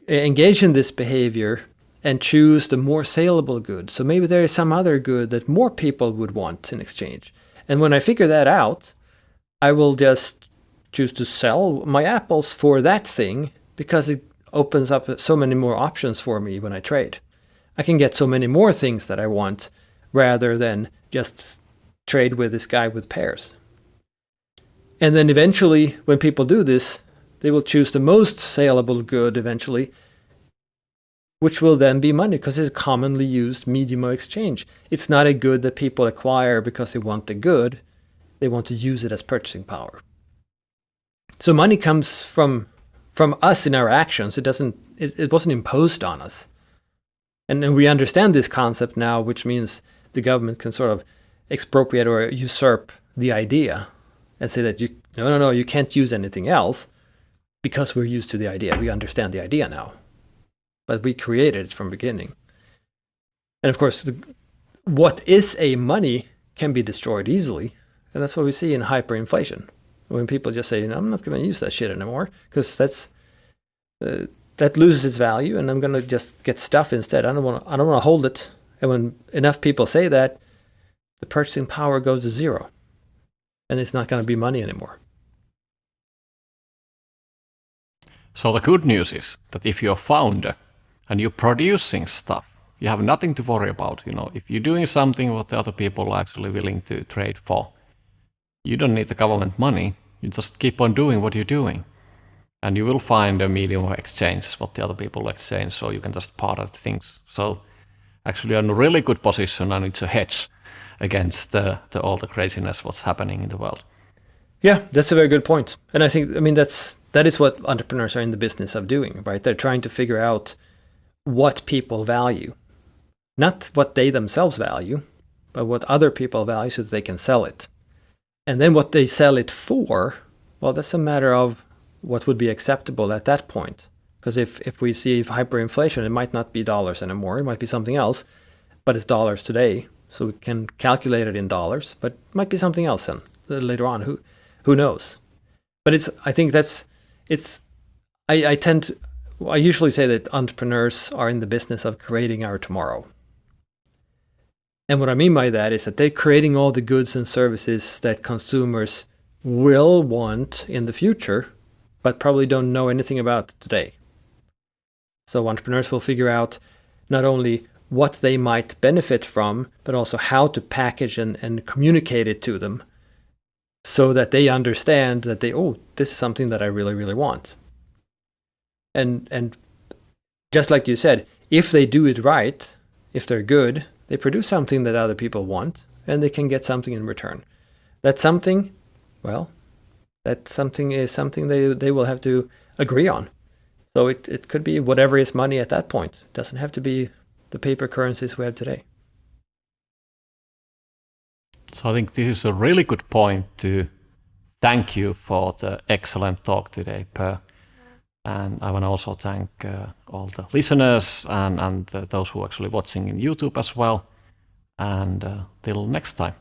engage in this behavior and choose the more saleable good. So maybe there is some other good that more people would want in exchange. And when I figure that out, I will just choose to sell my apples for that thing because it opens up so many more options for me when I trade. I can get so many more things that I want rather than just trade with this guy with pears. And then eventually, when people do this, they will choose the most saleable good eventually, which will then be money because it's a commonly used medium of exchange. It's not a good that people acquire because they want the good. They want to use it as purchasing power. So money comes from us in our actions. It wasn't imposed on us. And we understand this concept now, which means the government can sort of expropriate or usurp the idea and say that no, you can't use anything else because we're used to the idea. We understand the idea now. But we created it from the beginning. And of course, what is a money can be destroyed easily. And that's what we see in hyperinflation. When people just say, I'm not going to use that shit anymore because that loses its value and I'm going to just get stuff instead. I don't want to hold it. And when enough people say that, the purchasing power goes to zero. And it's not going to be money anymore. So the good news is that if you're a founder and you're producing stuff, you have nothing to worry about. If you're doing something what the other people are actually willing to trade for, you don't need the government money. You just keep on doing what you're doing. And you will find a medium of exchange, what the other people exchange, so you can just part of things. So actually you're in a really good position, and it's a hedge against all the craziness what's happening in the world. Yeah, that's a very good point. And I think, that is what entrepreneurs are in the business of doing, right? They're trying to figure out what people value. Not what they themselves value, but what other people value so that they can sell it. And then what they sell it for, well, that's a matter of what would be acceptable at that point. Because if we see hyperinflation, it might not be dollars anymore. It might be something else, but it's dollars today. So we can calculate it in dollars, but it might be something else then later on. Who knows? But I usually say that entrepreneurs are in the business of creating our tomorrow. And what I mean by that is that they're creating all the goods and services that consumers will want in the future, but probably don't know anything about today. So entrepreneurs will figure out not only what they might benefit from, but also how to package and communicate it to them so that they understand that this is something that I really, really want. And just like you said, if they do it right, if they're good, they produce something that other people want, and they can get something in return. That something is something they will have to agree on. So it could be whatever is money at that point. It doesn't have to be the paper currencies we have today. So I think this is a really good point to thank you for the excellent talk today, Per. And I want to also thank all the listeners and those who are actually watching in YouTube as well. And till next time.